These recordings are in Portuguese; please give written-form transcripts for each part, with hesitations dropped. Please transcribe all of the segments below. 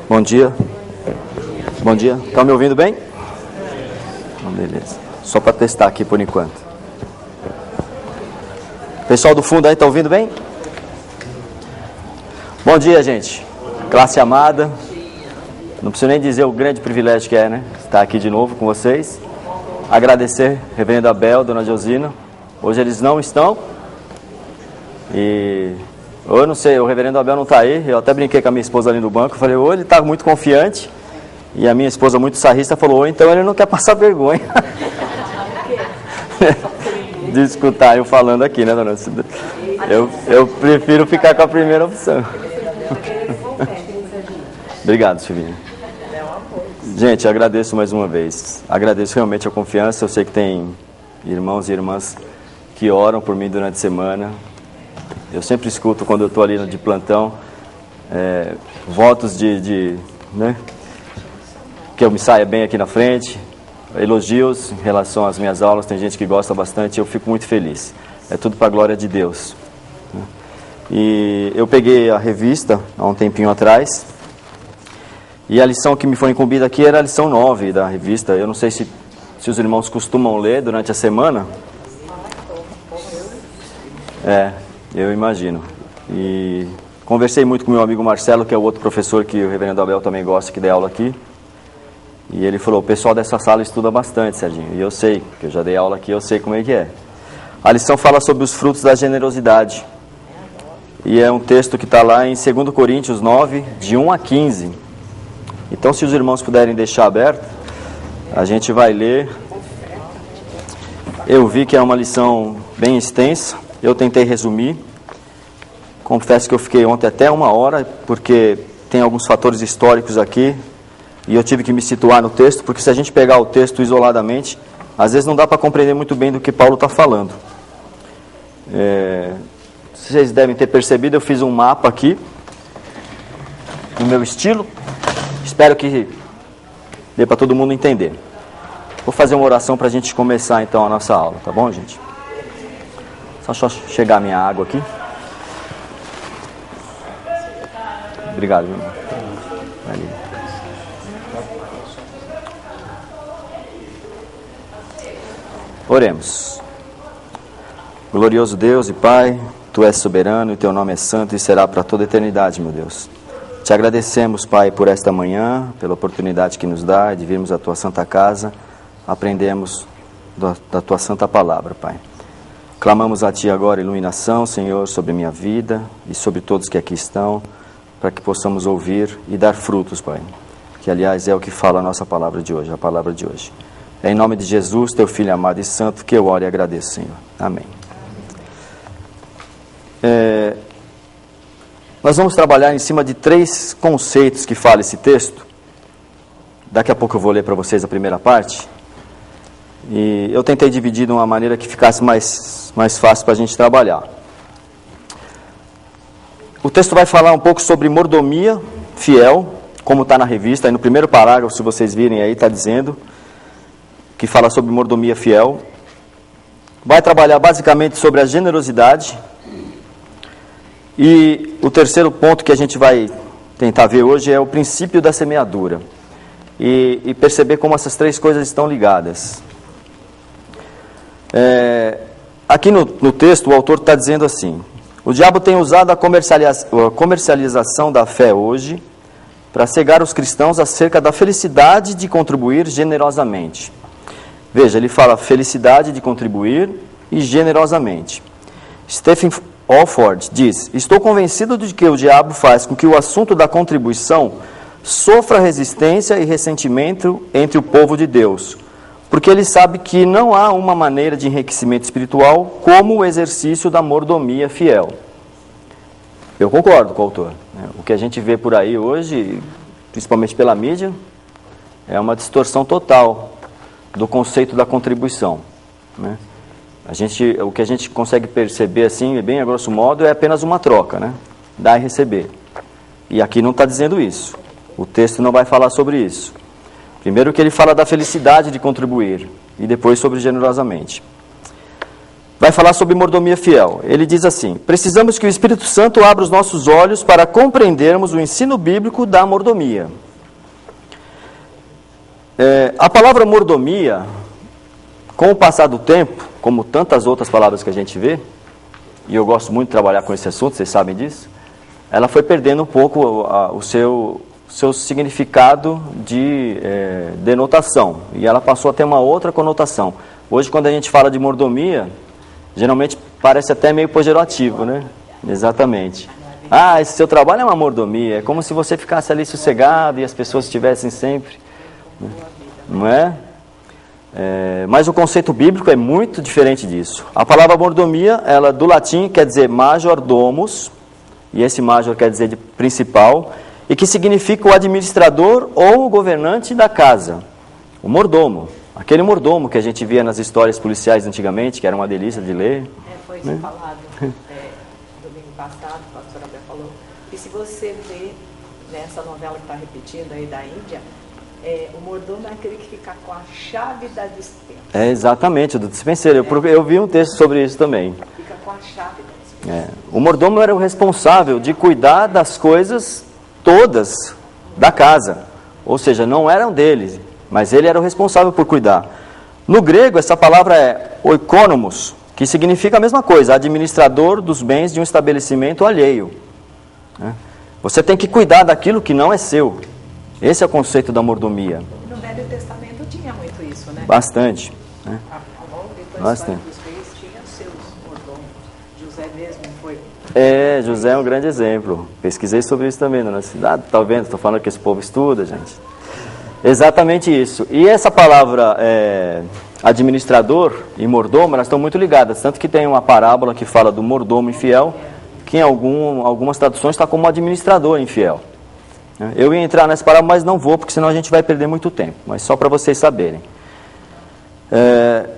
Bom dia. Bom dia. Estão me ouvindo bem? Beleza. Só para testar aqui por enquanto. Pessoal do fundo aí, está ouvindo bem? Bom dia, gente. Classe amada. Não preciso nem dizer o grande privilégio que é, né? Estar aqui de novo com vocês. Agradecer, reverendo Abel, dona Josina. Hoje eles não estão. E eu não sei, o reverendo Abel não está aí. Eu até brinquei com a minha esposa ali no banco. Falei, ou ele está muito confiante. E a minha esposa, muito sarrista, falou, ou então ele não quer passar vergonha. De escutar eu falando aqui, né, dona Josina? Eu prefiro ficar com a primeira opção. Obrigado, Silvinha. Gente, agradeço mais uma vez. Agradeço realmente a confiança. Eu sei que tem irmãos e irmãs que oram por mim durante a semana. Eu sempre escuto quando eu estou ali de plantão, votos né, que eu me saia bem aqui na frente, elogios em relação às minhas aulas. Tem gente que gosta bastante e eu fico muito feliz. É tudo para a glória de Deus. E eu peguei a revista há um tempinho atrás. E a lição que me foi incumbida aqui era a lição 9 da revista. Eu não sei se os irmãos costumam ler durante a semana. Eu imagino. E conversei muito com meu amigo Marcelo, que é o outro professor que o reverendo Abel também gosta, que dá aula aqui. E ele falou, o pessoal dessa sala estuda bastante, Serginho. E eu sei, que eu já dei aula aqui, eu sei como é que é. A lição fala sobre os frutos da generosidade. E é um texto que está lá em 2 Coríntios 9, de 1 a 15. Então, se os irmãos puderem deixar aberto, a gente vai ler. Eu vi que é uma lição bem extensa, eu tentei resumir. Confesso que eu fiquei ontem até 1 hora, porque tem alguns fatores históricos aqui, e eu tive que me situar no texto, porque se a gente pegar o texto isoladamente, às vezes não dá para compreender muito bem do que Paulo está falando. Vocês devem ter percebido, eu fiz um mapa aqui, no meu estilo. Espero que dê para todo mundo entender. Vou fazer uma oração para a gente começar então a nossa aula, tá bom, gente? Só chegar a minha água aqui. Obrigado, meu irmão. Ali. Oremos. Glorioso Deus e Pai, Tu és soberano e Teu nome é santo e será para toda a eternidade, meu Deus. Te agradecemos, Pai, por esta manhã, pela oportunidade que nos dá de virmos à Tua Santa Casa, aprendemos da Tua Santa Palavra, Pai. Clamamos a Ti agora iluminação, Senhor, sobre a minha vida e sobre todos que aqui estão, para que possamos ouvir e dar frutos, Pai. Que, aliás, é o que fala a nossa palavra de hoje, a palavra de hoje. É em nome de Jesus, Teu Filho amado e santo, que eu oro e agradeço, Senhor. Amém. Nós vamos trabalhar em cima de 3 conceitos que fala esse texto. Daqui a pouco eu vou ler para vocês a primeira parte. E eu tentei dividir de uma maneira que ficasse mais fácil para a gente trabalhar. O texto vai falar um pouco sobre mordomia fiel, como está na revista. Aí no primeiro parágrafo, se vocês virem aí, está dizendo que fala sobre mordomia fiel. Vai trabalhar basicamente sobre a generosidade. E o terceiro ponto que a gente vai tentar ver hoje é o princípio da semeadura. E perceber como essas 3 coisas estão ligadas. Aqui no texto o autor está dizendo assim: o diabo tem usado a comercialização da fé hoje para cegar os cristãos acerca da felicidade de contribuir generosamente. Veja, ele fala felicidade de contribuir e generosamente. Stephen Alford diz: estou convencido de que o diabo faz com que o assunto da contribuição sofra resistência e ressentimento entre o povo de Deus, porque ele sabe que não há uma maneira de enriquecimento espiritual como o exercício da mordomia fiel. Eu concordo com o autor. O que a gente vê por aí hoje, principalmente pela mídia, é uma distorção total do conceito da contribuição, né? O que a gente consegue perceber, assim, bem a grosso modo, é apenas uma troca, né? Dar e receber. E aqui não está dizendo isso. O texto não vai falar sobre isso. Primeiro que ele fala da felicidade de contribuir, e depois sobre generosamente. vai falar sobre mordomia fiel. Ele diz assim: precisamos que o Espírito Santo abra os nossos olhos para compreendermos o ensino bíblico da mordomia. A palavra mordomia, com o passar do tempo, como tantas outras palavras que a gente vê, e eu gosto muito de trabalhar com esse assunto, vocês sabem disso, ela foi perdendo um pouco o seu significado de denotação, e ela passou a ter uma outra conotação. Hoje, quando a gente fala de mordomia, geralmente parece até meio pejorativo, né? Exatamente. Ah, esse seu trabalho é uma mordomia, é como se você ficasse ali sossegado e as pessoas estivessem sempre, não é? Mas o conceito bíblico é muito diferente disso. A palavra mordomia, ela do latim quer dizer major domus, e esse major quer dizer de principal, e que significa o administrador ou o governante da casa, o mordomo. Aquele mordomo que a gente via nas histórias policiais antigamente, que era uma delícia de ler. Foi isso falado domingo passado, a pastora Abel falou. E se você vê nessa novela que está repetindo aí da Índia, o mordomo é aquele que fica com a chave da despensa. Exatamente, do dispenseiro. Eu vi um texto sobre isso também. Fica com a chave da despensa. O mordomo era o responsável de cuidar das coisas todas da casa. Ou seja, não eram deles, mas ele era o responsável por cuidar. No grego, essa palavra é oikonomos, que significa a mesma coisa, administrador dos bens de um estabelecimento alheio. Você tem que cuidar daquilo que não é seu. Esse é o conceito da mordomia. No Velho Testamento tinha muito isso, né? Bastante. Bastante. Dos reis tinha seus mordomos. José mesmo foi. José é um grande exemplo. Pesquisei sobre isso também na nossa cidade. Tá vendo? Estou falando que esse povo estuda, gente. Exatamente isso. E essa palavra administrador e mordomo, elas estão muito ligadas. Tanto que tem uma parábola que fala do mordomo infiel, que em algumas traduções está como administrador infiel. Eu ia entrar nessa parábola, mas não vou, porque senão a gente vai perder muito tempo. Mas só para vocês saberem.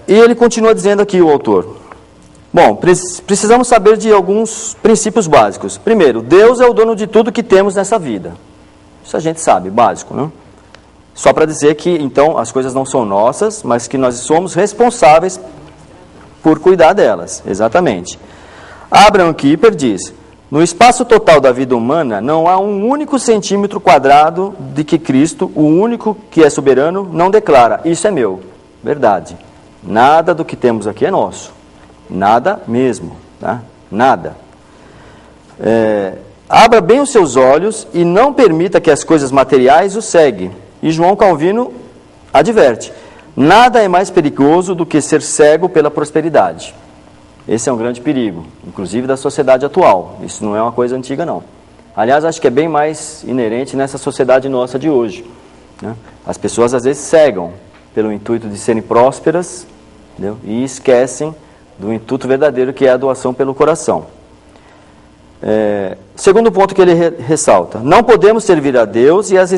E ele continua dizendo aqui, o autor. Bom, precisamos saber de alguns princípios básicos. Primeiro, Deus é o dono de tudo que temos nessa vida. Isso a gente sabe, básico, né? Só para dizer que, então, as coisas não são nossas, mas que nós somos responsáveis por cuidar delas. Exatamente. Abraham Kuyper diz: no espaço total da vida humana, não há um único centímetro quadrado de que Cristo, o único que é soberano, não declara: isso é meu. Verdade. Nada do que temos aqui é nosso. Nada mesmo. Tá? Nada. Abra bem os seus olhos e não permita que as coisas materiais o seguem. E João Calvino adverte: nada é mais perigoso do que ser cego pela prosperidade. Esse é um grande perigo, inclusive da sociedade atual. Isso não é uma coisa antiga, não. Aliás, acho que é bem mais inerente nessa sociedade nossa de hoje, né? As pessoas às vezes cegam pelo intuito de serem prósperas, entendeu? E esquecem do intuito verdadeiro, que é a doação pelo coração. Segundo ponto que ele ressalta: não podemos servir a Deus e as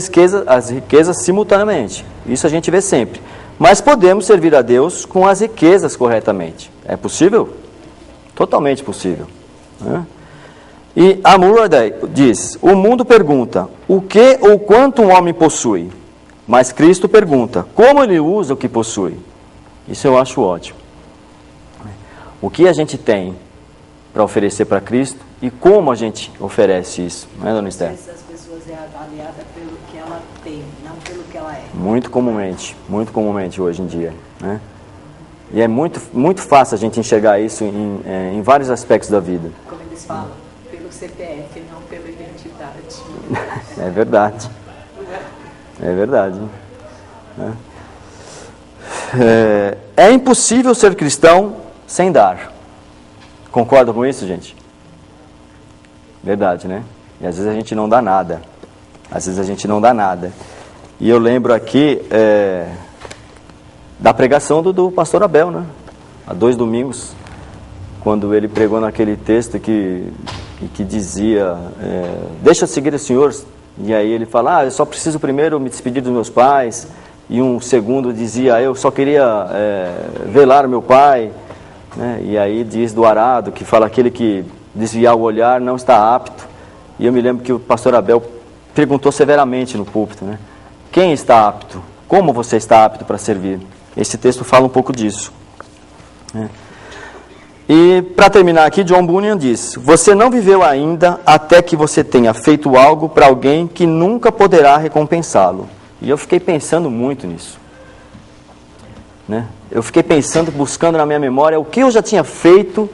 riquezas simultaneamente. Isso a gente vê sempre. Mas podemos servir a Deus com as riquezas corretamente. É possível? Totalmente possível. E a Murray diz: o mundo pergunta o que ou quanto um homem possui, mas Cristo pergunta como ele usa o que possui. Isso eu acho ótimo. O que a gente tem para oferecer para Cristo e como a gente oferece isso, não é, dona Esther? Às vezes as pessoas é avaliada pelo que ela tem, não pelo que ela é. Muito comumente hoje em dia, né? E é muito fácil a gente enxergar isso em vários aspectos da vida. Como eles falam, pelo CPF, não pela identidade. É verdade. É verdade. É impossível ser cristão sem dar. Concorda com isso, gente? Verdade, né? E às vezes a gente não dá nada. E eu lembro aqui da pregação do pastor Abel, né? Há 2 domingos, quando ele pregou naquele texto que dizia: deixa eu seguir o Senhor. E aí ele fala: eu só preciso primeiro me despedir dos meus pais. E um segundo dizia: eu só queria velar o meu pai. Né? E aí diz do arado, que fala: aquele que desviar o olhar não está apto. E eu me lembro que o pastor Abel perguntou severamente no púlpito, né? Quem está apto? Como você está apto para servir? Esse texto fala um pouco disso. E para terminar aqui, John Bunyan diz: você não viveu ainda até que você tenha feito algo para alguém que nunca poderá recompensá-lo. E eu fiquei pensando muito nisso. Né? Eu fiquei pensando, buscando na minha memória o que eu já tinha feito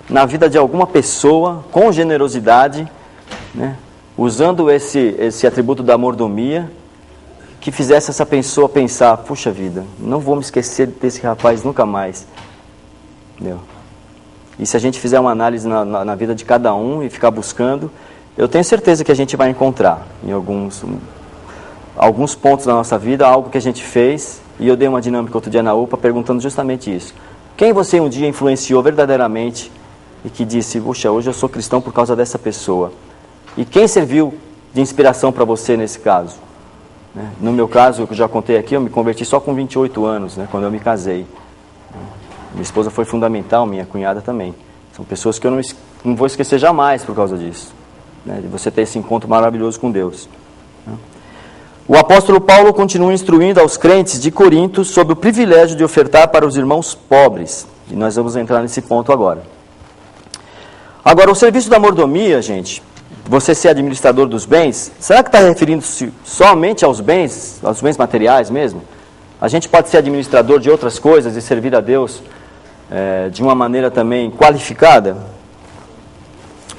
na vida de alguma pessoa, com generosidade, né? Usando esse atributo da mordomia, que fizesse essa pessoa pensar: puxa vida, não vou me esquecer desse rapaz nunca mais. Entendeu? E se a gente fizer uma análise na vida de cada um e ficar buscando, eu tenho certeza que a gente vai encontrar em alguns pontos da nossa vida algo que a gente fez. E eu dei uma dinâmica outro dia na UPA perguntando justamente isso: quem você um dia influenciou verdadeiramente e que disse: puxa, hoje eu sou cristão por causa dessa pessoa? E quem serviu de inspiração para você nesse caso? Né? No meu caso, eu já contei aqui, eu me converti só com 28 anos, né, quando eu me casei. Minha esposa foi fundamental, minha cunhada também. São pessoas que eu não vou esquecer jamais por causa disso. Né, de você ter esse encontro maravilhoso com Deus. O apóstolo Paulo continua instruindo aos crentes de Corinto sobre o privilégio de ofertar para os irmãos pobres. E nós vamos entrar nesse ponto agora. Agora, o serviço da mordomia, gente, você ser administrador dos bens, será que está referindo-se somente aos bens materiais mesmo? A gente pode ser administrador de outras coisas e servir a Deus de uma maneira também qualificada?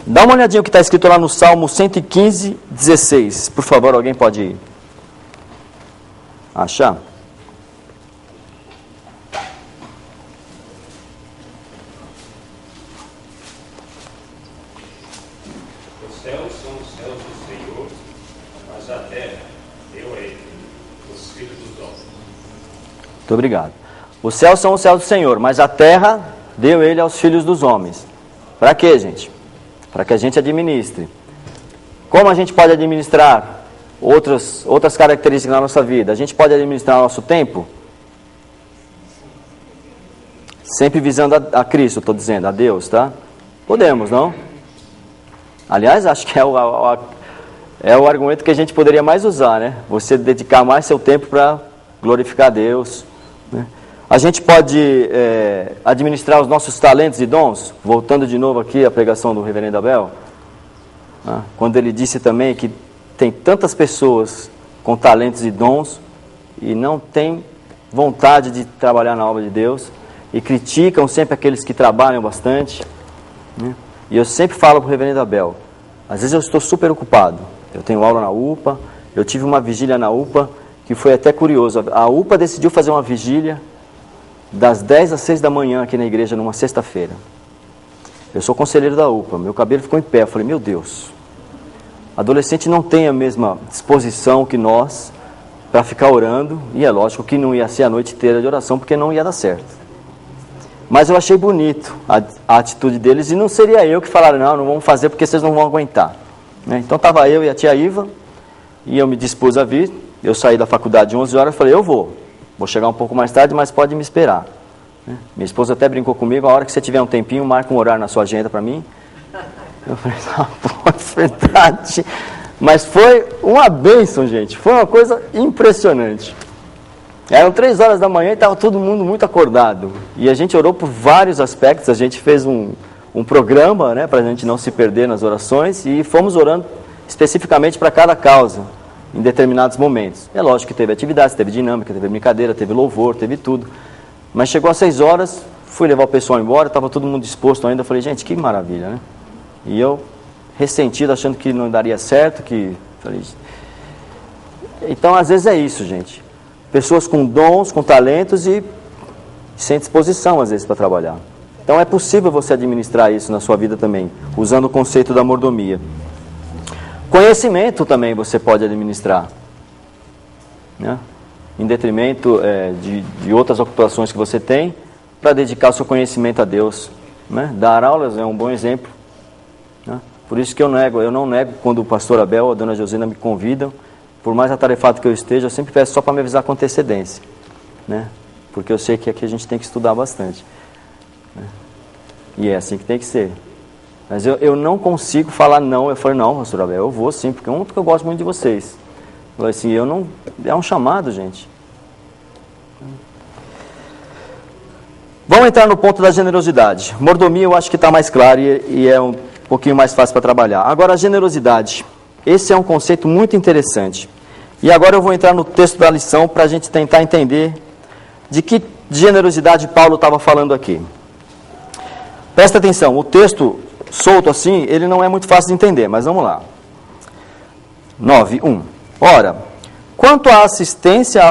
Dá uma olhadinha o que está escrito lá no Salmo 115, 16. Por favor, alguém pode achar? Os céus são os céus do Senhor, mas a terra deu a ele, os filhos dos homens. Muito obrigado. Os céus são os céus do Senhor, mas a terra deu ele aos filhos dos homens. Para quê, gente? Para que a gente administre. Como a gente pode administrar outras características na nossa vida? A gente pode administrar o nosso tempo? Sempre visando a Cristo, estou dizendo, a Deus, tá? Podemos, não? Aliás, acho que é o argumento que a gente poderia mais usar, né? Você dedicar mais seu tempo para glorificar a Deus, né? A gente pode administrar os nossos talentos e dons, voltando de novo aqui à pregação do reverendo Abel, quando ele disse também que tem tantas pessoas com talentos e dons e não tem vontade de trabalhar na obra de Deus e criticam sempre aqueles que trabalham bastante, né? E eu sempre falo para o reverendo Abel, às vezes eu estou super ocupado, eu tenho aula na UPA, eu tive uma vigília na UPA que foi até curioso. A UPA decidiu fazer uma vigília das 10 às 6 da manhã aqui na igreja, numa sexta-feira. Eu sou conselheiro da UPA, meu cabelo ficou em pé. Eu falei: meu Deus, adolescente não tem a mesma disposição que nós para ficar orando. E é lógico que não ia ser a noite inteira de oração, porque não ia dar certo. Mas eu achei bonito a atitude deles, e não seria eu que falaram: não vamos fazer porque vocês não vão aguentar, né? Então estava eu e a tia Iva, e eu me dispus a vir. Eu saí da faculdade de 11 horas e falei: eu vou chegar um pouco mais tarde, mas pode me esperar, né? Minha esposa até brincou comigo: a hora que você tiver um tempinho, marca um horário na sua agenda para mim. Eu falei: é verdade. Mas foi uma bênção, gente. Foi uma coisa impressionante. Eram 3 horas da manhã e estava todo mundo muito acordado. E a gente orou por vários aspectos. A gente fez um programa, né, para a gente não se perder nas orações, e fomos orando especificamente para cada causa em determinados momentos. É lógico que teve atividades, teve dinâmica, teve brincadeira, teve louvor, teve tudo. Mas chegou às 6 horas, fui levar o pessoal embora, estava todo mundo disposto ainda. Eu falei: gente, que maravilha, né? E eu, ressentido, achando que não daria certo, falei... Então, às vezes é isso, gente. Pessoas com dons, com talentos e sem disposição, às vezes, para trabalhar. Então, é possível você administrar isso na sua vida também, usando o conceito da mordomia. Conhecimento também você pode administrar, né? Em detrimento de outras ocupações que você tem, para dedicar o seu conhecimento a Deus, né? Dar aulas é um bom exemplo, né? Por isso que eu não nego quando o pastor Abel ou a dona Josina me convidam, por mais atarefado que eu esteja, eu sempre peço só para me avisar com antecedência, né? Porque eu sei que aqui a gente tem que estudar bastante, né? E é assim que tem que ser. Mas eu não consigo falar não. Eu falei: não, pastor Abel, eu vou sim, porque eu gosto muito de vocês. Eu falei assim: é um chamado, gente. Vamos entrar no ponto da generosidade. Mordomia eu acho que está mais claro e é um pouquinho mais fácil para trabalhar. Agora, a generosidade. Esse é um conceito muito interessante. E agora eu vou entrar no texto da lição para a gente tentar entender de que generosidade Paulo estava falando aqui. Presta atenção, o texto solto assim, ele não é muito fácil de entender, mas vamos lá. 9:1. Ora, quanto à assistência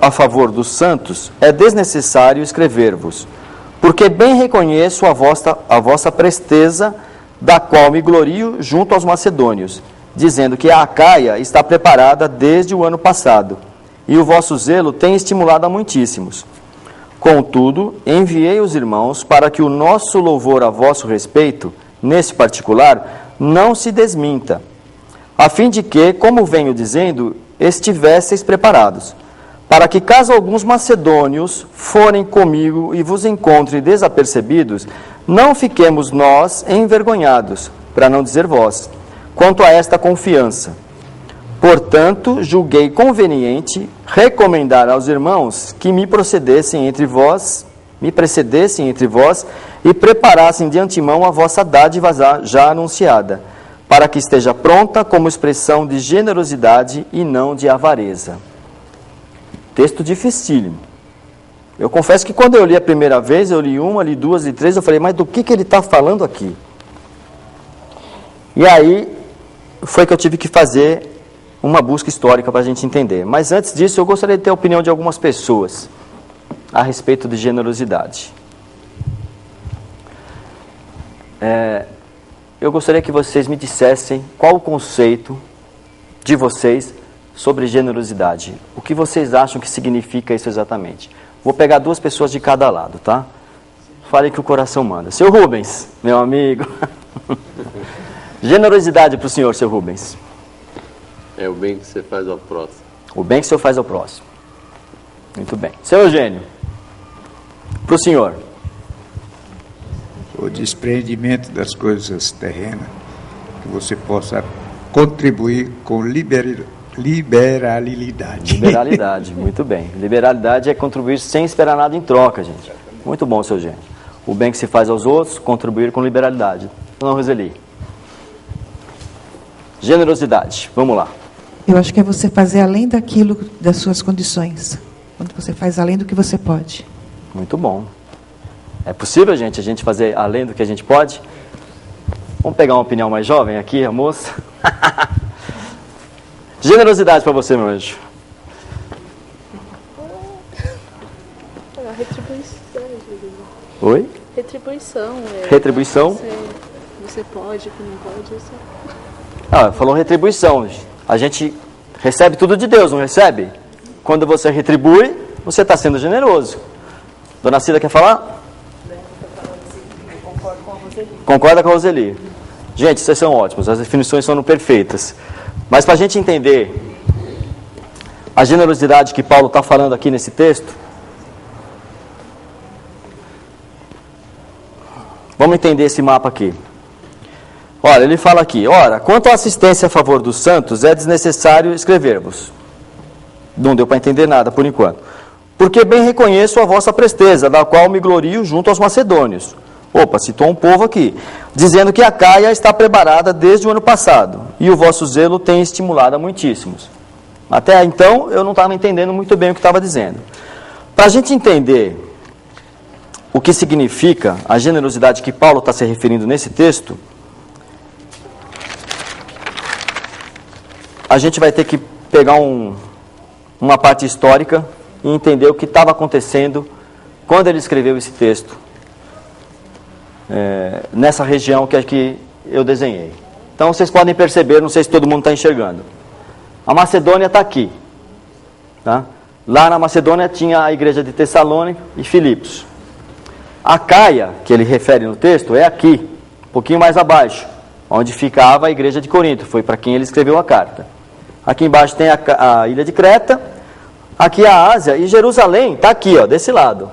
a favor dos santos, é desnecessário escrever-vos, porque bem reconheço a vossa presteza, da qual me glorio junto aos macedônios, dizendo que a Acaia está preparada desde o ano passado, e o vosso zelo tem estimulado a muitíssimos. Contudo, enviei os irmãos para que o nosso louvor a vosso respeito, nesse particular, não se desminta, a fim de que, como venho dizendo, estivesseis preparados, para que caso alguns macedônios forem comigo e vos encontrem desapercebidos, não fiquemos nós envergonhados, para não dizer vós, quanto a esta confiança. Portanto, julguei conveniente recomendar aos irmãos que me precedessem entre vós e preparassem de antemão a vossa dádiva já anunciada, para que esteja pronta como expressão de generosidade e não de avareza. Texto dificílimo. Eu confesso que quando eu li a primeira vez, eu li uma, li duas, li três, eu falei, mas do que ele está falando aqui? E aí foi que eu tive que fazer uma busca histórica para a gente entender. Mas antes disso, eu gostaria de ter a opinião de algumas pessoas a respeito de generosidade. Eu gostaria que vocês me dissessem qual o conceito de vocês sobre generosidade. O que vocês acham que significa isso exatamente? Vou pegar 2 pessoas de cada lado, tá? Fale que o coração manda. Seu Rubens, meu amigo. Generosidade para o senhor, seu Rubens. É o bem que você faz ao próximo. O bem que o senhor faz ao próximo. Muito bem. Seu Eugênio, para o senhor. O desprendimento das coisas terrenas, que você possa contribuir com liberalidade. Liberalidade, muito bem. Liberalidade é contribuir sem esperar nada em troca, gente. Muito bom, seu Eugênio. O bem que se faz aos outros, contribuir com liberalidade. Dona Roseli. Generosidade, vamos lá. Eu acho que é você fazer além daquilo, das suas condições. Quando você faz além do que você pode. Muito bom. É possível, gente, a gente fazer além do que a gente pode? Vamos pegar uma opinião mais jovem aqui, a moça. Generosidade para você, meu anjo. Retribuição. Oi? Retribuição. Retribuição? Você pode, que não pode. Isso. Falou retribuição. A gente recebe tudo de Deus, não recebe? Quando você retribui, você está sendo generoso. Dona Cida quer falar? Concorda com a Roseli. Gente, vocês são ótimos, as definições são perfeitas. Mas para a gente entender a generosidade que Paulo está falando aqui nesse texto, vamos entender esse mapa aqui. Olha, ele fala aqui, ora, quanto à assistência a favor dos santos, é desnecessário escrever-vos. Não deu para entender nada por enquanto. Porque bem reconheço a vossa presteza, da qual me glorio junto aos macedônios. Opa, citou um povo aqui, dizendo que a Acaia está preparada desde o ano passado, e o vosso zelo tem estimulado a muitíssimos. Até então, eu não estava entendendo muito bem o que estava dizendo. Para a gente entender o que significa a generosidade que Paulo está se referindo nesse texto, a gente vai ter que pegar uma parte histórica e entender o que estava acontecendo quando ele escreveu esse texto. Nessa região que aqui eu desenhei. Então vocês podem perceber, não sei se todo mundo está enxergando. A Macedônia está aqui. Tá? Lá na Macedônia tinha a igreja de Tessalônica e Filipos. A Acaia, que ele refere no texto, é aqui, um pouquinho mais abaixo, onde ficava a igreja de Corinto. Foi para quem ele escreveu a carta. Aqui embaixo tem a ilha de Creta, aqui a Ásia, e Jerusalém está aqui, ó, desse lado.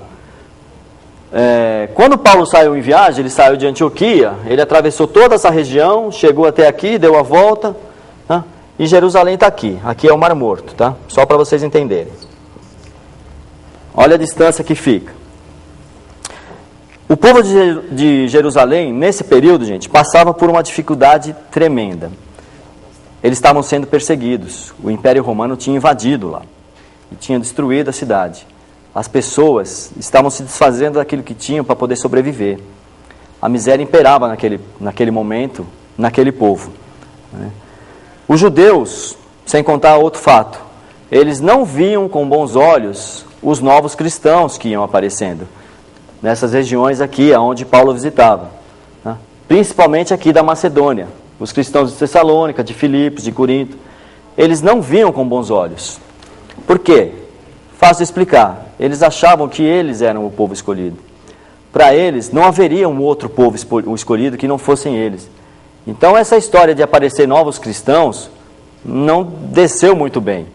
Quando Paulo saiu em viagem, ele saiu de Antioquia, ele atravessou toda essa região, chegou até aqui, deu a volta, tá? E Jerusalém está aqui. Aqui é o Mar Morto, tá? Só para vocês entenderem. Olha a distância que fica. O povo de Jerusalém, nesse período, gente, passava por uma dificuldade tremenda. Eles estavam sendo perseguidos. O Império Romano tinha invadido lá e tinha destruído a cidade. As pessoas estavam se desfazendo daquilo que tinham para poder sobreviver. A miséria imperava naquele momento, naquele povo. Os judeus, sem contar outro fato, eles não viam com bons olhos os novos cristãos que iam aparecendo nessas regiões aqui, onde Paulo visitava, né? Principalmente aqui da Macedônia, os cristãos de Tessalônica, de Filipos, de Corinto, eles não viam com bons olhos. Por quê? Fácil de explicar. Eles achavam que eles eram o povo escolhido. Para eles, não haveria um outro povo escolhido que não fossem eles. Então, essa história de aparecer novos cristãos não desceu muito bem.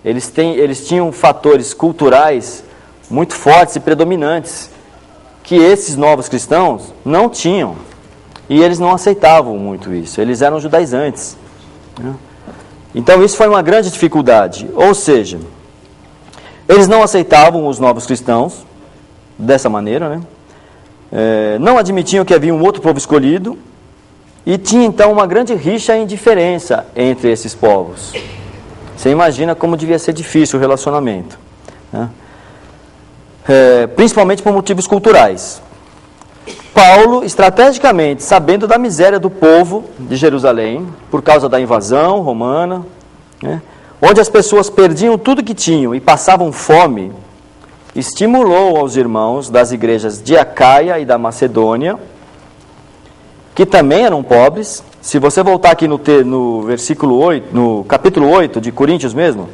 Eles tinham fatores culturais muito fortes e predominantes que esses novos cristãos não tinham. E eles não aceitavam muito isso. Eles eram judaizantes, né? Então, isso foi uma grande dificuldade. Ou seja, eles não aceitavam os novos cristãos dessa maneira, né? Não admitiam que havia um outro povo escolhido. E tinha então uma grande rixa e indiferença entre esses povos. Você imagina como devia ser difícil o relacionamento, né? Principalmente por motivos culturais. Paulo, estrategicamente, sabendo da miséria do povo de Jerusalém, por causa da invasão romana, né, onde as pessoas perdiam tudo que tinham e passavam fome, estimulou aos irmãos das igrejas de Acaia e da Macedônia, que também eram pobres. Se você voltar aqui no versículo 8, no capítulo 8 de Coríntios mesmo,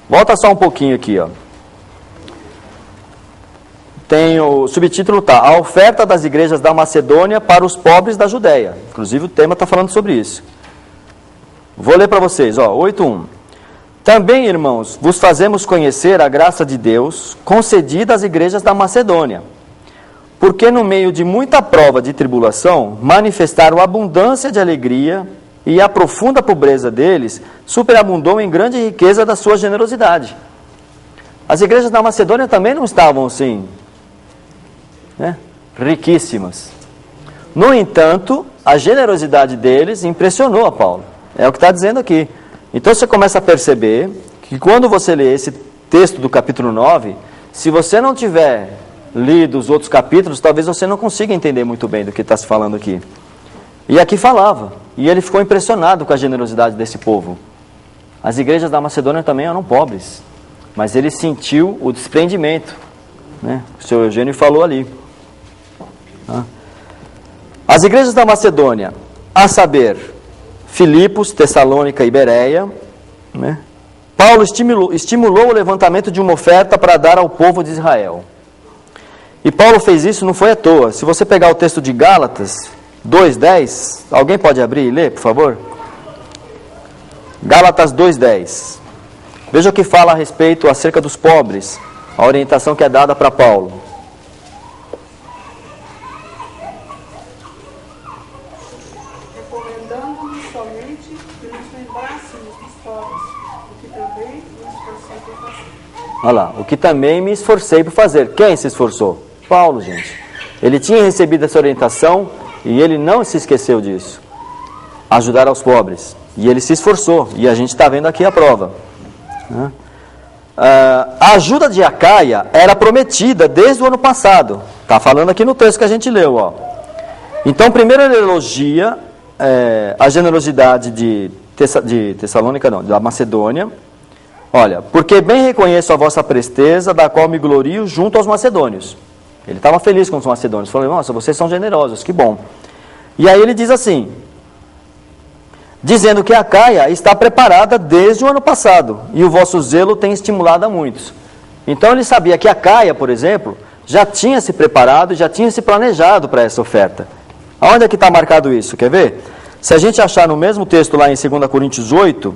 volta só um pouquinho aqui, ó. Tem o subtítulo, a oferta das igrejas da Macedônia para os pobres da Judéia. Inclusive o tema está falando sobre isso. Vou ler para vocês, 8:1. Também, irmãos, vos fazemos conhecer a graça de Deus concedida às igrejas da Macedônia, porque no meio de muita prova de tribulação, manifestaram abundância de alegria, e a profunda pobreza deles superabundou em grande riqueza da sua generosidade. As igrejas da Macedônia também não estavam assim, né, riquíssimas. No entanto, a generosidade deles impressionou a Paulo. É o que está dizendo aqui. Então você começa a perceber que quando você lê esse texto do capítulo 9, se você não tiver lido os outros capítulos, talvez você não consiga entender muito bem do que está se falando aqui. E aqui falava, e ele ficou impressionado com a generosidade desse povo. As igrejas da Macedônia também eram pobres, mas ele sentiu o desprendimento, né? O senhor Eugênio falou ali. As igrejas da Macedônia, a saber, Filipos, Tessalônica e Bereia, né? Paulo estimulou o levantamento de uma oferta para dar ao povo de Israel. E Paulo fez isso, não foi à toa. Se você pegar o texto de Gálatas 2:10, alguém pode abrir e ler, por favor? Gálatas 2:10. Veja o que fala a respeito acerca dos pobres, a orientação que é dada para Paulo. Recomendando-nos somente que nos lembrássemos dos pobres, o que também nos esforcei por fazer. Olha lá, o que também me esforcei por fazer. Quem se esforçou? Paulo, gente. Ele tinha recebido essa orientação e ele não se esqueceu disso. Ajudar aos pobres. E ele se esforçou. E a gente está vendo aqui a prova. A ajuda de Acaia era prometida desde o ano passado. Está falando aqui no texto que a gente leu, ó. Então, primeiro ele elogia a generosidade de Tessalônica, não, da Macedônia. Olha, porque bem reconheço a vossa presteza, da qual me glorio junto aos macedônios. Ele estava feliz com os macedônios. Falou, nossa, vocês são generosos, que bom. E aí ele diz assim, dizendo que a Acaia está preparada desde o ano passado, e o vosso zelo tem estimulado a muitos. Então ele sabia que a Acaia, por exemplo, já tinha se preparado, já tinha se planejado para essa oferta. Aonde é que está marcado isso? Quer ver? Se a gente achar no mesmo texto lá em 2 Coríntios 8,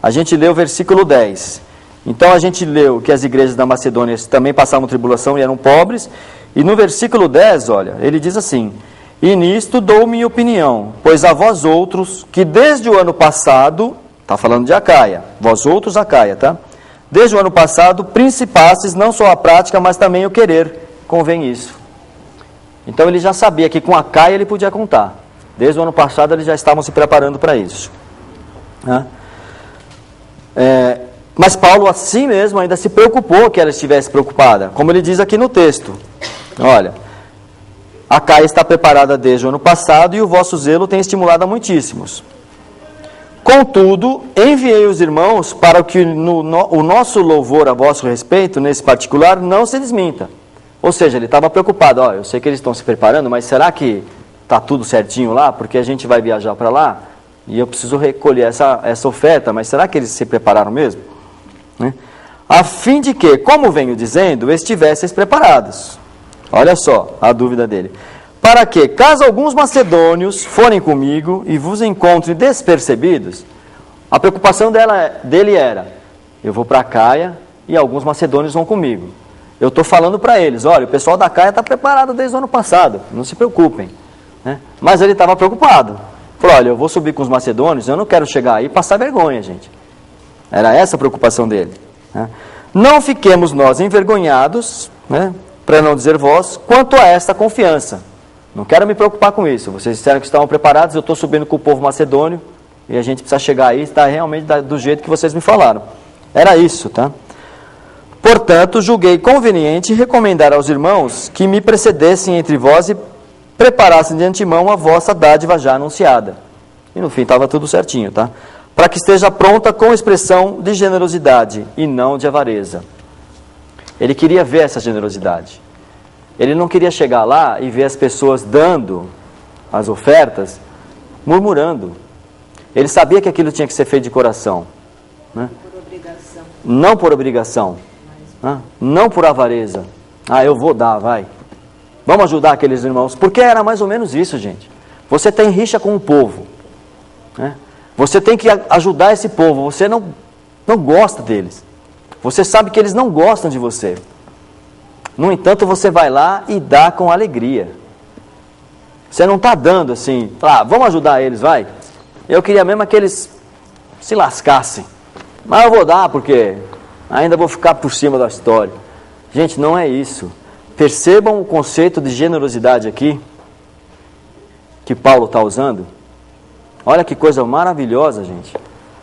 a gente lê o versículo 10. Então a gente leu que as igrejas da Macedônia também passavam tribulação e eram pobres. E no versículo 10, olha, ele diz assim, e nisto dou minha opinião, pois a vós outros, que desde o ano passado, está falando de Acaia, vós outros Acaia, tá? Desde o ano passado, principastes não só a prática, mas também o querer, convém isso. Então ele já sabia que com Acaia ele podia contar. Desde o ano passado eles já estavam se preparando para isso. Né? Mas Paulo assim mesmo ainda se preocupou que ela estivesse preocupada. Como ele diz aqui no texto. Olha, Acaia está preparada desde o ano passado e o vosso zelo tem estimulado a muitíssimos. Contudo, enviei os irmãos para que o nosso louvor a vosso respeito, nesse particular, não se desminta. Ou seja, ele estava preocupado. Ó, eu sei que eles estão se preparando, mas será que está tudo certinho lá? Porque a gente vai viajar para lá e eu preciso recolher essa oferta, mas será que eles se prepararam mesmo? Né? A fim de que, como venho dizendo, estivesseis preparados. Olha só a dúvida dele. Para que, caso alguns macedônios forem comigo e vos encontrem despercebidos, a preocupação dele era, eu vou para Acaia e alguns macedônios vão comigo. Eu estou falando para eles, olha, o pessoal da Acaia está preparado desde o ano passado, não se preocupem. Né? Mas ele estava preocupado. Falou, olha, eu vou subir com os macedônios, eu não quero chegar aí e passar vergonha, gente. Era essa a preocupação dele. Né? Não fiquemos nós envergonhados, né, para não dizer vós, quanto a esta confiança. Não quero me preocupar com isso. Vocês disseram que estavam preparados, eu estou subindo com o povo macedônio e a gente precisa chegar aí e está realmente do jeito que vocês me falaram. Era isso, tá? Portanto, julguei conveniente recomendar aos irmãos que me precedessem entre vós e preparassem de antemão a vossa dádiva já anunciada. E no fim estava tudo certinho, tá? Para que esteja pronta com expressão de generosidade e não de avareza. Ele queria ver essa generosidade. Ele não queria chegar lá e ver as pessoas dando as ofertas, murmurando. Ele sabia que aquilo tinha que ser feito de coração. Né? Por obrigação. Não por obrigação. Né? Não por avareza. Ah, eu vou dar, vai. Vamos ajudar aqueles irmãos. Porque era mais ou menos isso, gente. Você tem rixa com o povo. Né? Você tem que ajudar esse povo. Você não gosta deles. Você sabe que eles não gostam de você. No entanto, você vai lá e dá com alegria. Você não está dando assim, vamos ajudar eles, vai. Eu queria mesmo que eles se lascassem. Mas eu vou dar porque ainda vou ficar por cima da história. Gente, não é isso. Percebam o conceito de generosidade aqui, que Paulo está usando. Olha que coisa maravilhosa, gente.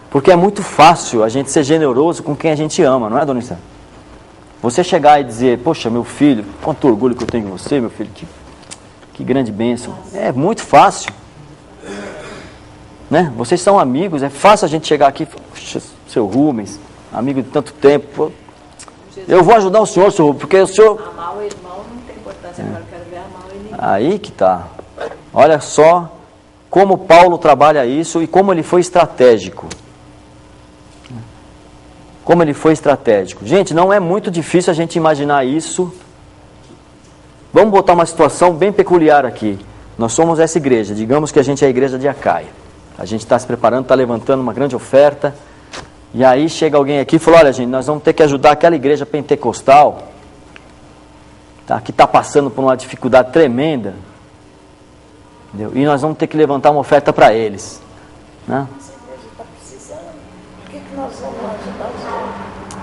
Porque é muito fácil a gente ser generoso com quem a gente ama, não é, dona Issa? Você chegar e dizer, poxa, meu filho, quanto orgulho que eu tenho em você, meu filho, que grande bênção. É muito fácil. Né? Vocês são amigos, é fácil a gente chegar aqui, poxa, seu Rubens, amigo de tanto tempo, eu vou ajudar o senhor, porque o senhor... Amar o irmão não tem importância, agora eu quero ver amar o inimigo. Aí que tá. Olha só como Paulo trabalha isso e como ele foi estratégico. Como ele foi estratégico. Gente, não é muito difícil a gente imaginar isso. Vamos botar uma situação bem peculiar aqui. Nós somos essa igreja, digamos que a gente é a igreja de Acaia. A gente está se preparando, está levantando uma grande oferta. E aí chega alguém aqui e fala, olha gente, nós vamos ter que ajudar aquela igreja pentecostal, tá, que está passando por uma dificuldade tremenda. Entendeu? E nós vamos ter que levantar uma oferta para eles. Né?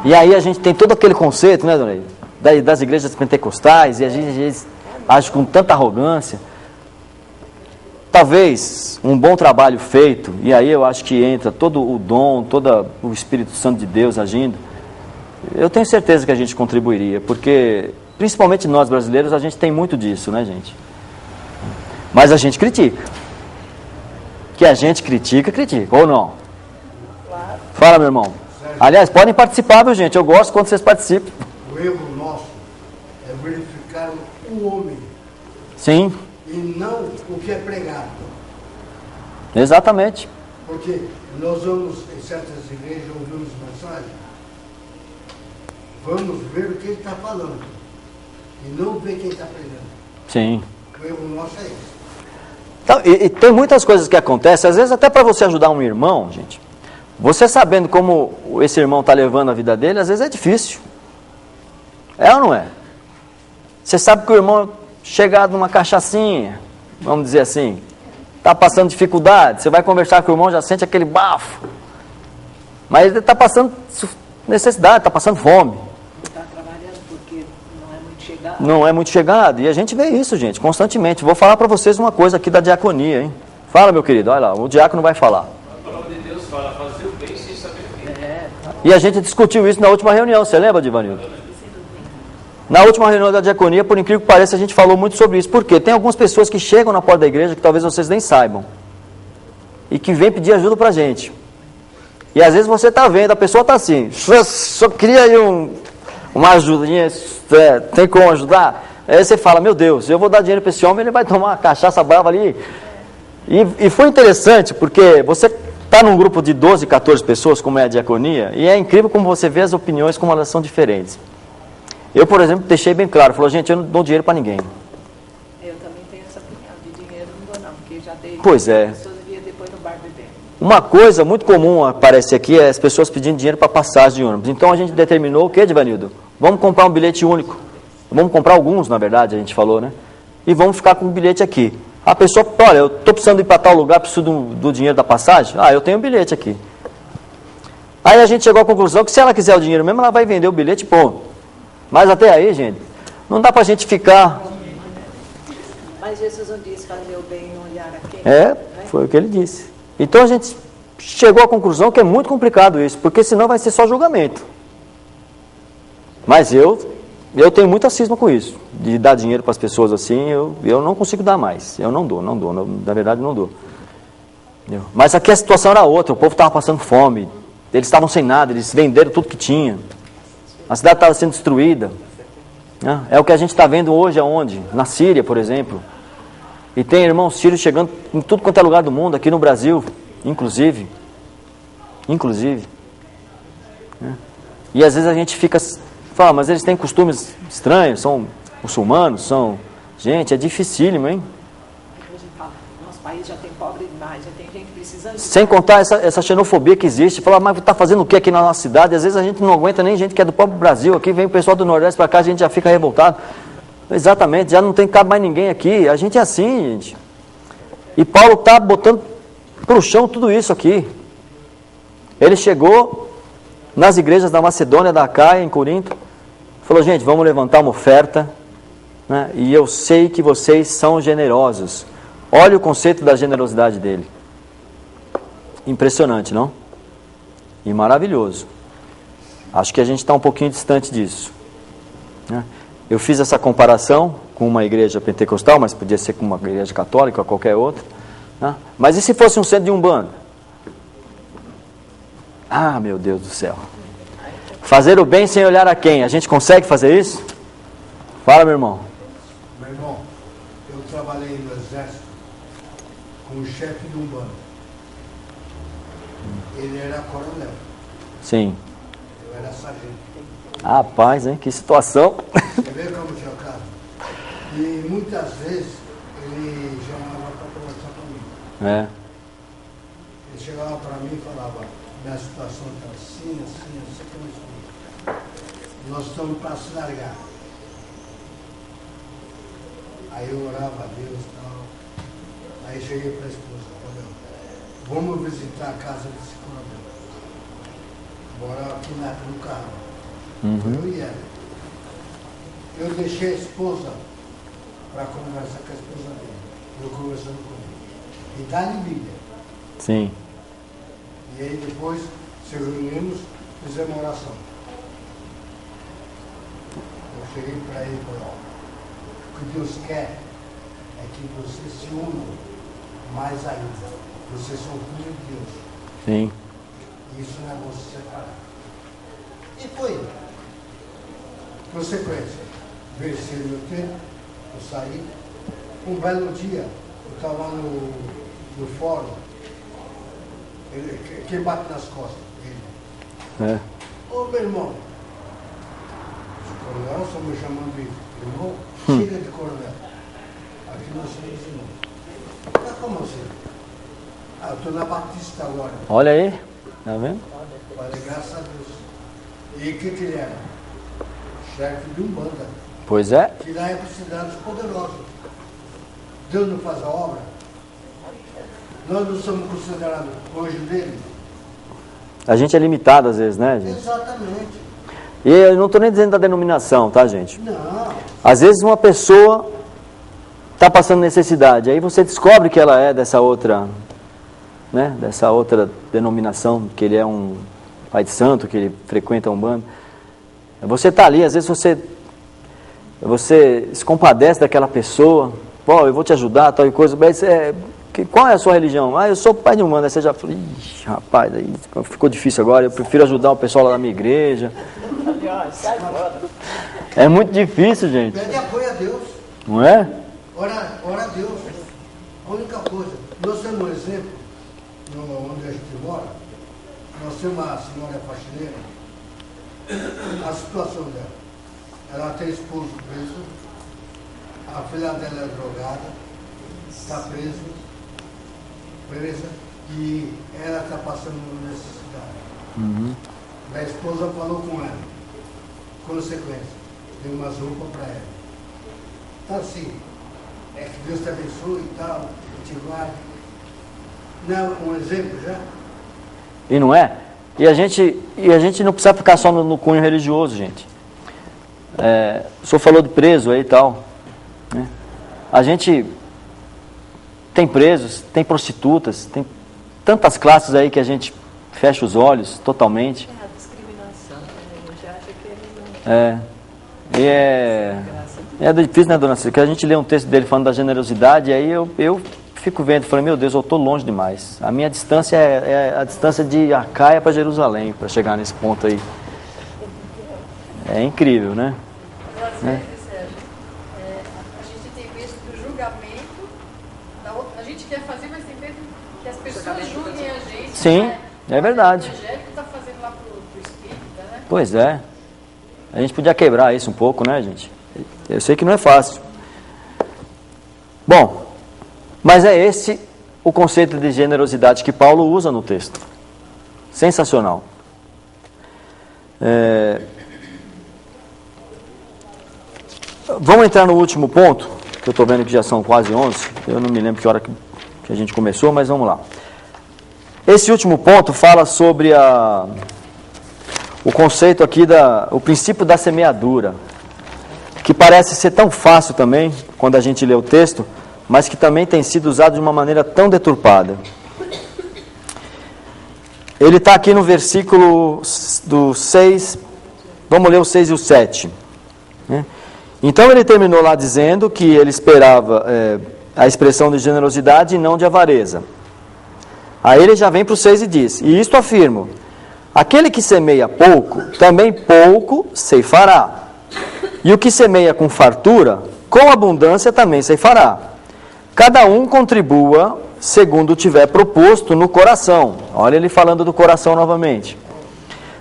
E aí a gente tem todo aquele conceito, né, dona Ida, das igrejas pentecostais, e a gente age com tanta arrogância. Talvez um bom trabalho feito, e aí eu acho que entra todo o dom, todo o Espírito Santo de Deus agindo, eu tenho certeza que a gente contribuiria, porque, principalmente nós brasileiros, a gente tem muito disso, né, gente? Mas a gente critica. Que a gente critica, ou não? Claro. Fala, meu irmão. Aliás, podem participar, viu, gente? Eu gosto quando vocês participam. O erro nosso é verificar o homem. Sim. E não o que é pregado. Exatamente. Porque nós vamos, em certas igrejas, ouvimos mensagem, vamos ver o que ele está falando. E não ver quem está pregando. Sim. O erro nosso é esse. Então, e tem muitas coisas que acontecem, às vezes até para você ajudar um irmão, gente, você sabendo como esse irmão está levando a vida dele, às vezes é difícil. É ou não é? Você sabe que o irmão chegado numa cachaçinha, vamos dizer assim, está passando dificuldade, você vai conversar com o irmão, já sente aquele bafo. Mas ele está passando necessidade, está passando fome. Está trabalhando porque não é muito chegado. não é muito chegado. E a gente vê isso, gente, constantemente. Vou falar para vocês uma coisa aqui da diaconia, hein? Fala, meu querido, olha lá, o diácono vai falar. A palavra de Deus fala, fazer o bem sem saber o que. E a gente discutiu isso na última reunião, você lembra, Divanildo? Na última reunião da diaconia, por incrível que pareça, a gente falou muito sobre isso. Por quê? Tem algumas pessoas que chegam na porta da igreja que talvez vocês nem saibam. E que vêm pedir ajuda para a gente. E às vezes você está vendo, a pessoa está assim, só queria aí uma ajudinha, tem como ajudar? Aí você fala, meu Deus, eu vou dar dinheiro para esse homem, ele vai tomar uma cachaça brava ali. E foi interessante, porque você está num grupo de 12, 14 pessoas, como é a diaconia, e é incrível como você vê as opiniões, como elas são diferentes. Eu, por exemplo, deixei bem claro, falou, gente, eu não dou dinheiro para ninguém. Eu também tenho essa opinião, de dinheiro não dou não, porque já dei Pois é. pessoas via depois no bar bebendo. Uma coisa muito comum aparece aqui é as pessoas pedindo dinheiro para passagem de ônibus. Então a gente determinou o que, Divanildo? Vamos comprar um bilhete único. Vamos comprar alguns, na verdade, a gente falou, né? E vamos ficar com o bilhete aqui. A pessoa, olha, eu estou precisando ir para tal lugar, preciso do dinheiro da passagem. Ah, eu tenho um bilhete aqui. Aí a gente chegou à conclusão que se ela quiser o dinheiro mesmo, ela vai vender o bilhete, ponto. Mas até aí, gente, não dá para a gente ficar... Mas Jesus não disse, fazer o bem e não olhar a quem? Foi o que ele disse. Então a gente chegou à conclusão que é muito complicado isso, porque senão vai ser só julgamento. Mas eu tenho muita cisma com isso, de dar dinheiro para as pessoas assim, eu não consigo dar mais. Eu não dou, na verdade não dou. Mas aqui a situação era outra, o povo estava passando fome, eles estavam sem nada, eles venderam tudo que tinha. A cidade estava sendo destruída. É o que a gente está vendo hoje aonde? Na Síria, por exemplo. E tem irmãos sírios chegando em tudo quanto é lugar do mundo, aqui no Brasil, inclusive. E às vezes a gente fala, mas eles têm costumes estranhos, são muçulmanos, são... Gente, é dificílimo, hein? A gente fala, nosso país já tem pobre demais, já tem gente precisando... Sem contar essa xenofobia que existe. Fala, mas está fazendo o que aqui na nossa cidade? Às vezes a gente não aguenta nem gente que é do próprio Brasil. Aqui vem o pessoal do Nordeste para cá, a gente já fica revoltado. Exatamente, já não cabe mais ninguém aqui. A gente é assim, gente. E Paulo está botando para o chão tudo isso aqui. Ele chegou nas igrejas da Macedônia, da Acaia, em Corinto, falou, gente, vamos levantar uma oferta, né? E eu sei que vocês são generosos. Olha o conceito da generosidade dele. Impressionante, não? E maravilhoso. Acho que a gente está um pouquinho distante disso, né? Eu fiz essa comparação com uma igreja pentecostal, mas podia ser com uma igreja católica ou qualquer outra, né? Mas e se fosse um centro de Umbanda? Ah, meu Deus do céu. Fazer o bem sem olhar a quem? A gente consegue fazer isso? Fala, meu irmão. Meu irmão, eu trabalhei no exército com o chefe de Umbanda. Ele era coronel. Sim. Eu era sargento. Rapaz, hein? Que situação. Você vê como tinha caso? E muitas vezes ele chamava para conversar comigo. Ele chegava para mim e falava, minha situação está assim, nós estamos para se largar. Aí eu orava a Deus e tal. Aí cheguei para a esposa, vamos visitar a casa desse coronel. Morava aqui no carro. Eu e ela. Eu deixei a esposa para conversar com a esposa dele. Eu conversando com ele. E dá-lhe Bíblia. Sim. E aí depois se reunimos, fizemos oração. Eu cheguei para ele e falei, ó, o que Deus quer é que vocês se unam mais ainda. Vocês são filhos de Deus. Sim. Isso não é bom se separar. E foi. Consequência. Venci meu tempo, eu saí. Um belo dia, eu estava no fórum. Quem bate nas costas? Ele. Ô meu irmão, coronel, só me chamando de irmão, chega de coronel. Aqui nós somos irmãos. Mas como assim? Eu estou na Batista agora. Olha aí, tá vendo? Falei, graças a Deus. E o que ele era? Chefe de Umbanda. Pois é. Que lá é considerado poderoso. Deus não faz a obra. Nós não somos considerados hoje dele. A gente é limitado às vezes, né, gente? Exatamente. E eu não estou nem dizendo da denominação, tá, gente? Não. Às vezes uma pessoa está passando necessidade, aí você descobre que ela é dessa outra, né, dessa outra denominação, que ele é um pai de santo, que ele frequenta um bando. Você está ali, às vezes você se compadece daquela pessoa, pô, eu vou te ajudar, tal e coisa, mas qual é a sua religião? Ah, eu sou pai de um bando. Aí você já fala, ixi, rapaz, aí ficou difícil agora, eu prefiro ajudar o pessoal lá da minha igreja. É muito difícil, gente. Pede apoio a Deus. Não é? Ora a Deus. A única coisa, nós temos um exemplo, onde a gente mora, nós temos uma senhora faxineira, a situação dela, ela tem esposo preso, a filha dela é drogada, está presa, e ela está passando necessidade. A esposa falou com ela, consequência, deu umas roupas para ela. Então assim, é que Deus te abençoe e tal, a gente vai. Não é um exemplo já? E não é? E a gente não precisa ficar só no cunho religioso, gente. O senhor falou de preso aí e tal, né? A gente tem presos, tem prostitutas, tem tantas classes aí que a gente fecha os olhos totalmente. É a discriminação, né? A gente acha que ele É difícil, né, dona Cília? Que a gente lê um texto dele falando da generosidade, e aí eu fico vendo, falei, meu Deus, eu estou longe demais. A minha distância é a distância de Acaia para Jerusalém, para chegar nesse ponto aí. É incrível, né? Mas às vezes, Sérgio, a gente tem medo do julgamento, a gente quer fazer, mas tem medo que as pessoas julguem a gente. Sim, né? é verdade. O evangélico está fazendo lá pro espírita, né? Pois é. A gente podia quebrar isso um pouco, né, gente? Eu sei que não é fácil. Bom, mas é esse o conceito de generosidade que Paulo usa no texto. Sensacional. Vamos entrar no último ponto, que eu estou vendo que já são quase 11. Eu não me lembro que hora que a gente começou, mas vamos lá. Esse último ponto fala sobre o conceito aqui, o princípio da semeadura, que parece ser tão fácil também, quando a gente lê o texto, mas que também tem sido usado de uma maneira tão deturpada. Ele está aqui no versículo do 6, vamos ler o 6 e o 7. Né? Então ele terminou lá dizendo que ele esperava a expressão de generosidade e não de avareza. Aí ele já vem para o 6 e diz, e isto afirmo, aquele que semeia pouco, também pouco ceifará. E o que semeia com fartura, com abundância também ceifará. Cada um contribua segundo tiver proposto no coração. Olha ele falando do coração novamente.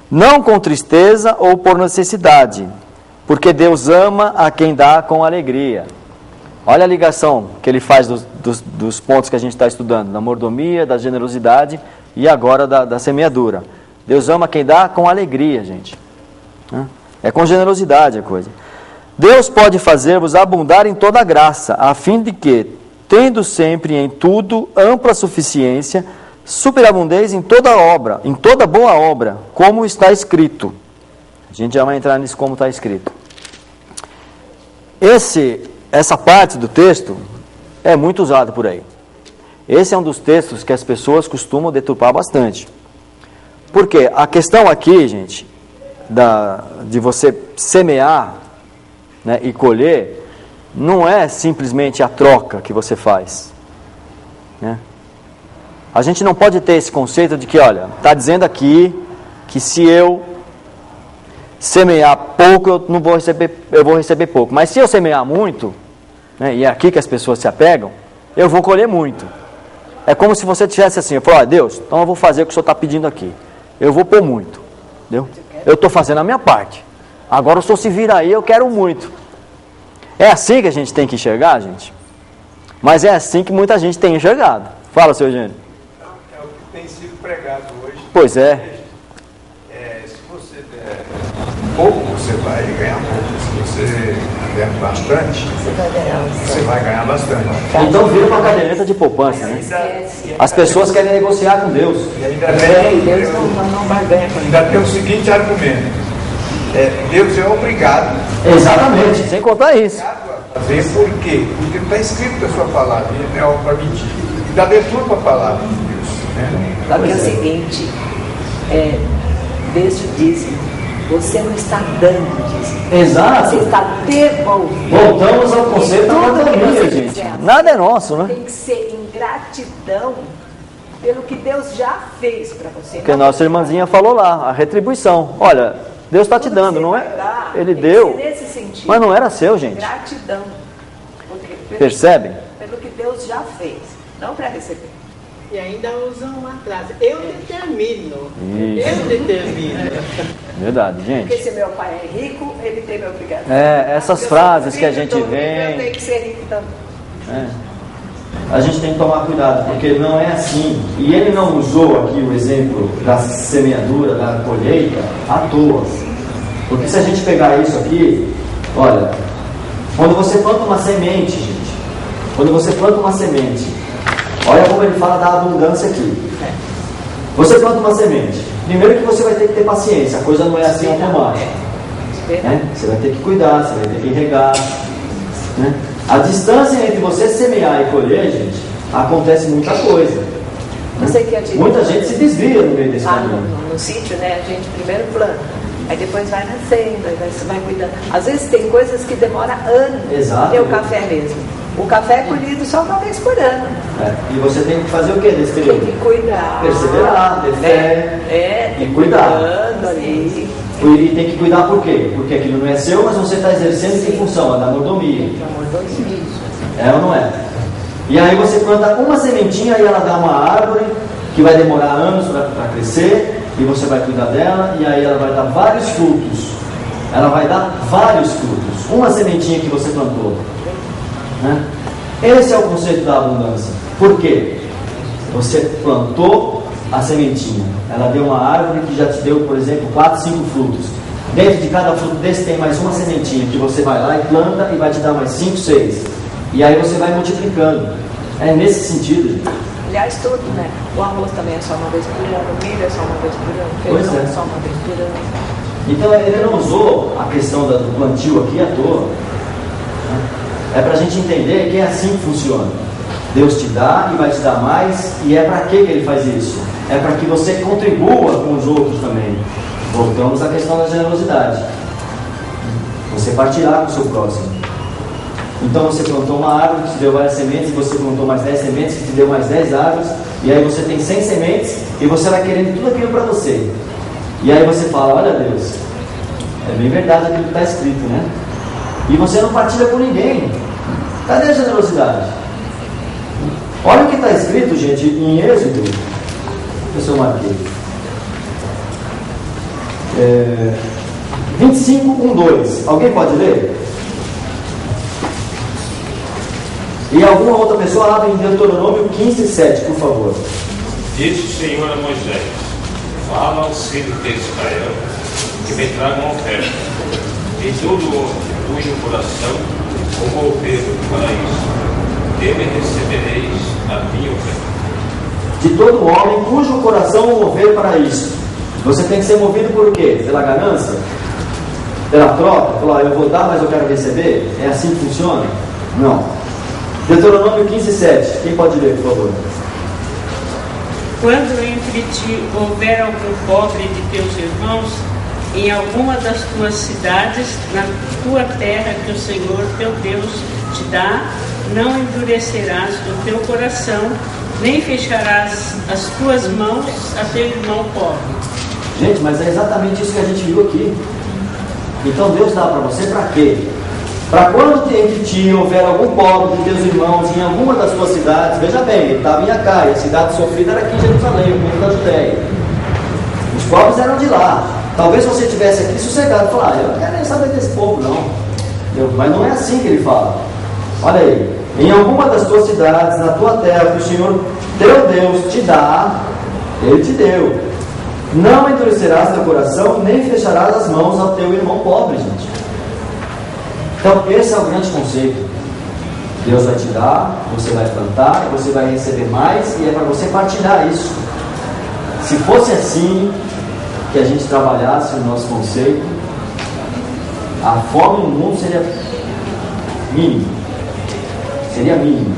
Não com tristeza ou por necessidade, porque Deus ama a quem dá com alegria. Olha a ligação que ele faz dos pontos que a gente está estudando, da mordomia, da generosidade e agora da semeadura. Deus ama quem dá com alegria, gente. É com generosidade a coisa. Deus pode fazer-vos abundar em toda graça, a fim de que, tendo sempre em tudo ampla suficiência, superabundeis em toda obra, em toda boa obra, como está escrito. A gente já vai entrar nisso como está escrito. Essa parte do texto é muito usada por aí. Esse é um dos textos que as pessoas costumam deturpar bastante. Porque a questão aqui, gente, de você semear, né, e colher, não é simplesmente a troca que você faz. Né? A gente não pode ter esse conceito de que, olha, está dizendo aqui que se eu semear pouco, eu vou receber pouco. Mas se eu semear muito, né, e é aqui que as pessoas se apegam, eu vou colher muito. É como se você tivesse assim, eu falo, Deus, então eu vou fazer o que o Senhor está pedindo aqui. Eu vou pôr muito. Entendeu? Eu estou fazendo a minha parte. Agora o Senhor se vira aí, eu quero muito. É assim que a gente tem que enxergar, gente? Mas é assim que muita gente tem enxergado. Fala, seu Eugênio. É o que tem sido pregado hoje. Pois é. Se você der pouco, você vai ganhar pouco. Se você der bastante, você vai ganhar bastante. Então vira uma caderneta de poupança, né? As pessoas querem negociar com Deus. E ainda tem o seguinte argumento. Deus é obrigado. Exatamente, sem contar isso. A fazer por quê? Porque está escrito na sua palavra, ele não é algo para mentir. E dá abertura para a palavra de Deus. Né? Porque é o seguinte, desde o dízimo, você não está dando dízimo. Exato. Você está devolvendo. Voltamos ao conceito da mordomia, gente. Nada é nosso, né? Tem que ser em gratidão pelo que Deus já fez para você. Porque a nossa irmãzinha falou lá, a retribuição. Olha, Deus está te dando, não é? Ele deu, nesse sentido, mas não era seu, gente. gratidão. Percebem? Pelo que Deus já fez, não para receber. E ainda usam uma frase, eu determino. Isso. Eu determino. Verdade, gente. Porque se meu pai é rico, ele tem minha obrigação. Essas frases que a gente Eu vem. tenho que ser rico também. A gente tem que tomar cuidado, porque não é assim. E ele não usou aqui o exemplo da semeadura, da colheita, à toa. Porque se a gente pegar isso aqui, olha, quando você planta uma semente, gente, quando você planta uma semente, olha como ele fala da abundância aqui. Você planta uma semente, primeiro que você vai ter que ter paciência, a coisa não é assim automática. Você vai ter que cuidar, você vai ter que regar. Né? A distância entre você semear e colher, gente, acontece muita coisa. Muita gente se desvia no meio desse caminho. No sítio, né, a gente primeiro planta, aí depois vai nascendo, aí você vai cuidando. Às vezes tem coisas que demoram anos. Exato. Tem o café mesmo. O café é colhido só uma vez por ano. E você tem que fazer o que nesse período? Tem que cuidar. Perseverar, ter fé e cuidar. Ali. E tem que cuidar por quê? Porque aquilo não é seu, mas você está exercendo que função? A da mordomia. É ou não é? E aí você planta uma sementinha e ela dá uma árvore que vai demorar anos para crescer, e você vai cuidar dela, e aí ela vai dar vários frutos. Ela vai dar vários frutos. Uma sementinha que você plantou. Né? Esse é o conceito da abundância. Por quê? Você plantou a sementinha, ela deu uma árvore que já te deu, por exemplo, 4, 5 frutos. Dentro de cada fruto desse tem mais uma sementinha que você vai lá e planta e vai te dar mais 5, 6. E aí você vai multiplicando. É nesse sentido, gente. Aliás, tudo, né? O arroz também é só uma vez por ano, o milho é só uma vez por ano, o feijão é só uma vez por ano. Então ele não usou a questão do plantio aqui à toa. É para a gente entender que é assim que funciona. Deus te dá e vai te dar mais. E é para que ele faz isso? É para que você contribua com os outros também. Voltamos à questão da generosidade. Você partilhar com o seu próximo. Então você plantou uma árvore que te deu várias sementes, e você plantou mais 10 sementes que te deu mais 10 árvores, e aí você tem 100 sementes e você vai querendo tudo aquilo para você. E aí você fala, olha Deus, é bem verdade aquilo que está escrito, né? E você não partilha com ninguém. Cadê a generosidade? Olha o que está escrito, gente, em Êxodo. Deixa eu ver se eu marquei. 25:1-2. Alguém pode ler? E alguma outra pessoa abre em Deuteronômio 15:7, por favor. Disse o Senhor a Moisés: fala aos filhos de Israel que me tragam oferta. E todo cujo coração o mover para isso, dele recebereis a minha oferta. De todo homem cujo coração o mover para isso. Você tem que ser movido por quê? Pela ganância? Pela troca? Falar, eu vou dar, mas eu quero receber? É assim que funciona? Não. Deuteronômio 15:7. Quem pode ler, por favor? Quando entre ti houver algum pobre de teus irmãos, em alguma das tuas cidades, na tua terra que o Senhor teu Deus te dá, não endurecerás o teu coração, nem fecharás as tuas mãos a teu irmão pobre. Gente, mas é exatamente isso que a gente viu aqui. Então Deus dá para você para quê? Para quando entre ti houver algum pobre de teus irmãos em alguma das tuas cidades, veja bem, ele estava em Acaia, a cidade sofrida era aqui em Jerusalém, o povo da Judéia. Os pobres eram de lá. Talvez você estivesse aqui sossegado e falar, eu não quero nem saber desse povo não. Mas não é assim que ele fala. Olha aí, em alguma das tuas cidades, na tua terra, que o Senhor teu Deus te dá, ele te deu. Não endurecerás teu coração, nem fecharás as mãos ao teu irmão pobre, gente. Então esse é o grande conceito. Deus vai te dar, você vai plantar, você vai receber mais, e é para você partilhar isso. Se fosse assim que a gente trabalhasse o nosso conceito, a fome no mundo seria mínima. Seria mínima.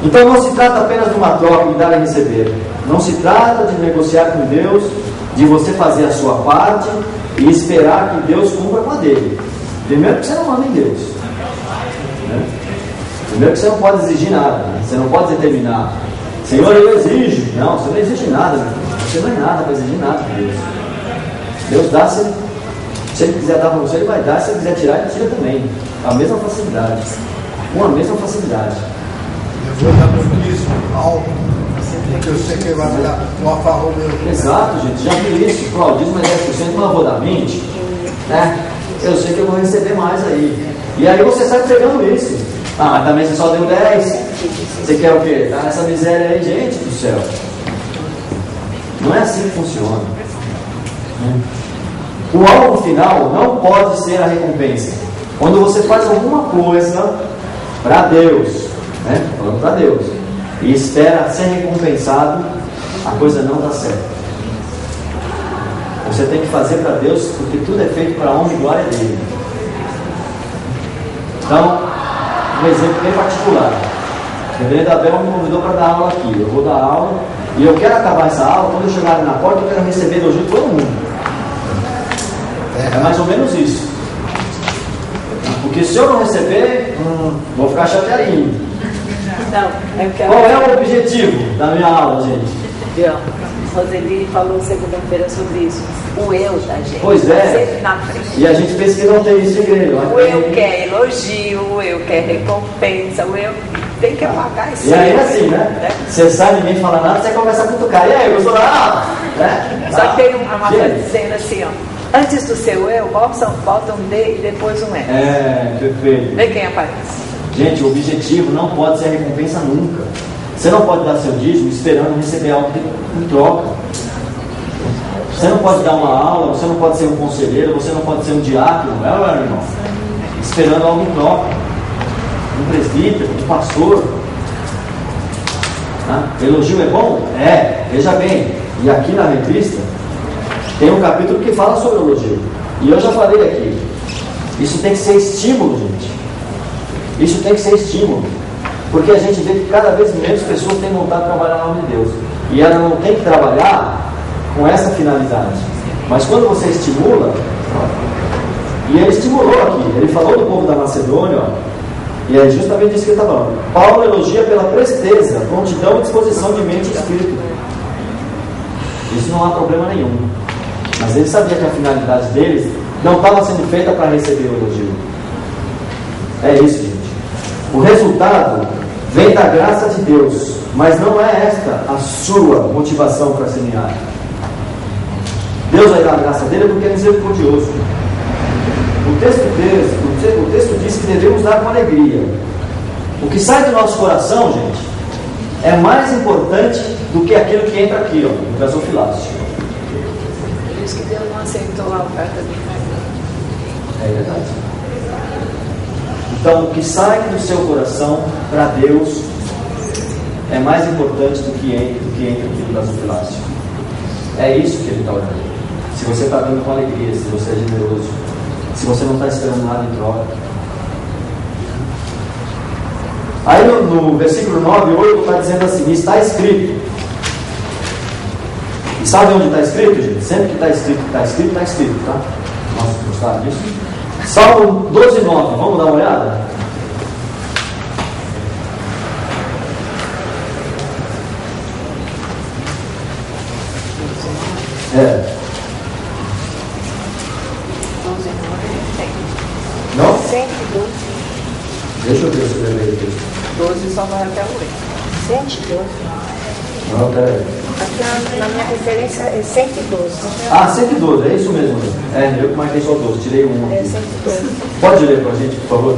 Então não se trata apenas de uma troca de dar e receber. Não se trata de negociar com Deus, de você fazer a sua parte e esperar que Deus cumpra com a dele. Primeiro que você não manda em Deus, né? Primeiro que você não pode exigir nada, né? Você não pode determinar: Senhor, eu exijo. Não, você não exige nada, meu filho. Você não é nada para exigir nada de Deus. Deus dá, se ele quiser dar para você, ele vai dar. Se ele quiser tirar, ele tira também. A mesma facilidade. Com a mesma facilidade. Eu vou dar meu dízimo alto, porque eu sei que ele vai me dar uma favor meu. Exato, gente. Já vi isso. O dízimo é 10%, mas eu vou dar 20%. Né? Eu sei que eu vou receber mais aí. E aí você sai entregando isso. Ah, mas também você só deu 10. Você quer o quê? Tá nessa miséria aí, gente do céu. Não é assim que funciona. O alvo final não pode ser a recompensa. Quando você faz alguma coisa para Deus, né? Falando para Deus, e espera ser recompensado, a coisa não dá certo. Você tem que fazer para Deus, porque tudo é feito para a honra e glória dele. Então, um exemplo bem particular. O reverendo Abel me convidou para dar aula aqui. Eu vou dar aula e eu quero acabar essa aula. Quando eu chegar ali na porta, eu quero receber elogio de todo mundo. É mais ou menos isso. Porque se eu não receber, vou ficar chateadinho. Não, eu quero... Qual é o objetivo da minha aula, gente? Roseli falou segunda-feira sobre isso. O eu da gente. Pois é. Sempre na frente. E a gente pensa que não tem isso em igreja. O eu quer elogio, o eu quer recompensa, o eu tem que apagar isso. E aí é assim, né? Você sai, ninguém fala nada, você começa a cutucar. E aí, gostou da aula? Né? Só que tem uma coisa dizendo assim, ó. Antes do seu eu, bota um D e depois um E. É, perfeito. Vê quem aparece. Gente, o objetivo não pode ser a recompensa nunca. Você não pode dar seu dízimo esperando receber algo em troca. Você não pode dar uma aula, você não pode ser um conselheiro, você não pode ser um diácono, não é, meu irmão? Esperando algo em troca. Um presbítero, um pastor. Elogio é bom? É, veja bem. E aqui na revista tem um capítulo que fala sobre elogio. E eu já falei aqui. Isso tem que ser estímulo, gente. Isso tem que ser estímulo. Porque a gente vê que cada vez menos pessoas têm vontade de trabalhar na obra de Deus. E ela não tem que trabalhar com essa finalidade. Mas quando você estimula, e ele estimulou aqui, ele falou do povo da Macedônia, ó, e é justamente isso que ele está falando. Paulo elogia pela presteza, prontidão e disposição de mente e espírito. Isso não há problema nenhum. Mas ele sabia que a finalidade deles não estava sendo feita para receber o elogio. É isso, gente. O resultado vem da graça de Deus, mas não é esta a sua motivação para semear. Deus vai dar a graça dele porque é misericordioso. O texto diz que devemos dar com alegria. O que sai do nosso coração, gente, é mais importante do que aquilo que entra aqui, ó, no gasofilácio. Por isso que Deus não aceitou a oferta do Pai. É verdade. Então, o que sai do seu coração para Deus é mais importante do que entra aqui no gasofilácio. É isso que ele está olhando. Se você está dando com alegria, se você é generoso, se você não está esperando nada em troca. Aí no versículo 9 e 8 está dizendo assim: está escrito. E sabe onde está escrito, gente? Sempre que está escrito, tá? Nossa, gostaram disso? Salmo 12, 9, vamos dar uma olhada? É. Não? 112. Deixa eu ver se eu lembrei aqui. 12 só vai até o 8. 112. Não, peraí. Aqui na minha referência é 112. Ah, 112, é isso mesmo. É, eu que marquei só 12, tirei um aqui. É 112. Pode ler pra gente, por favor?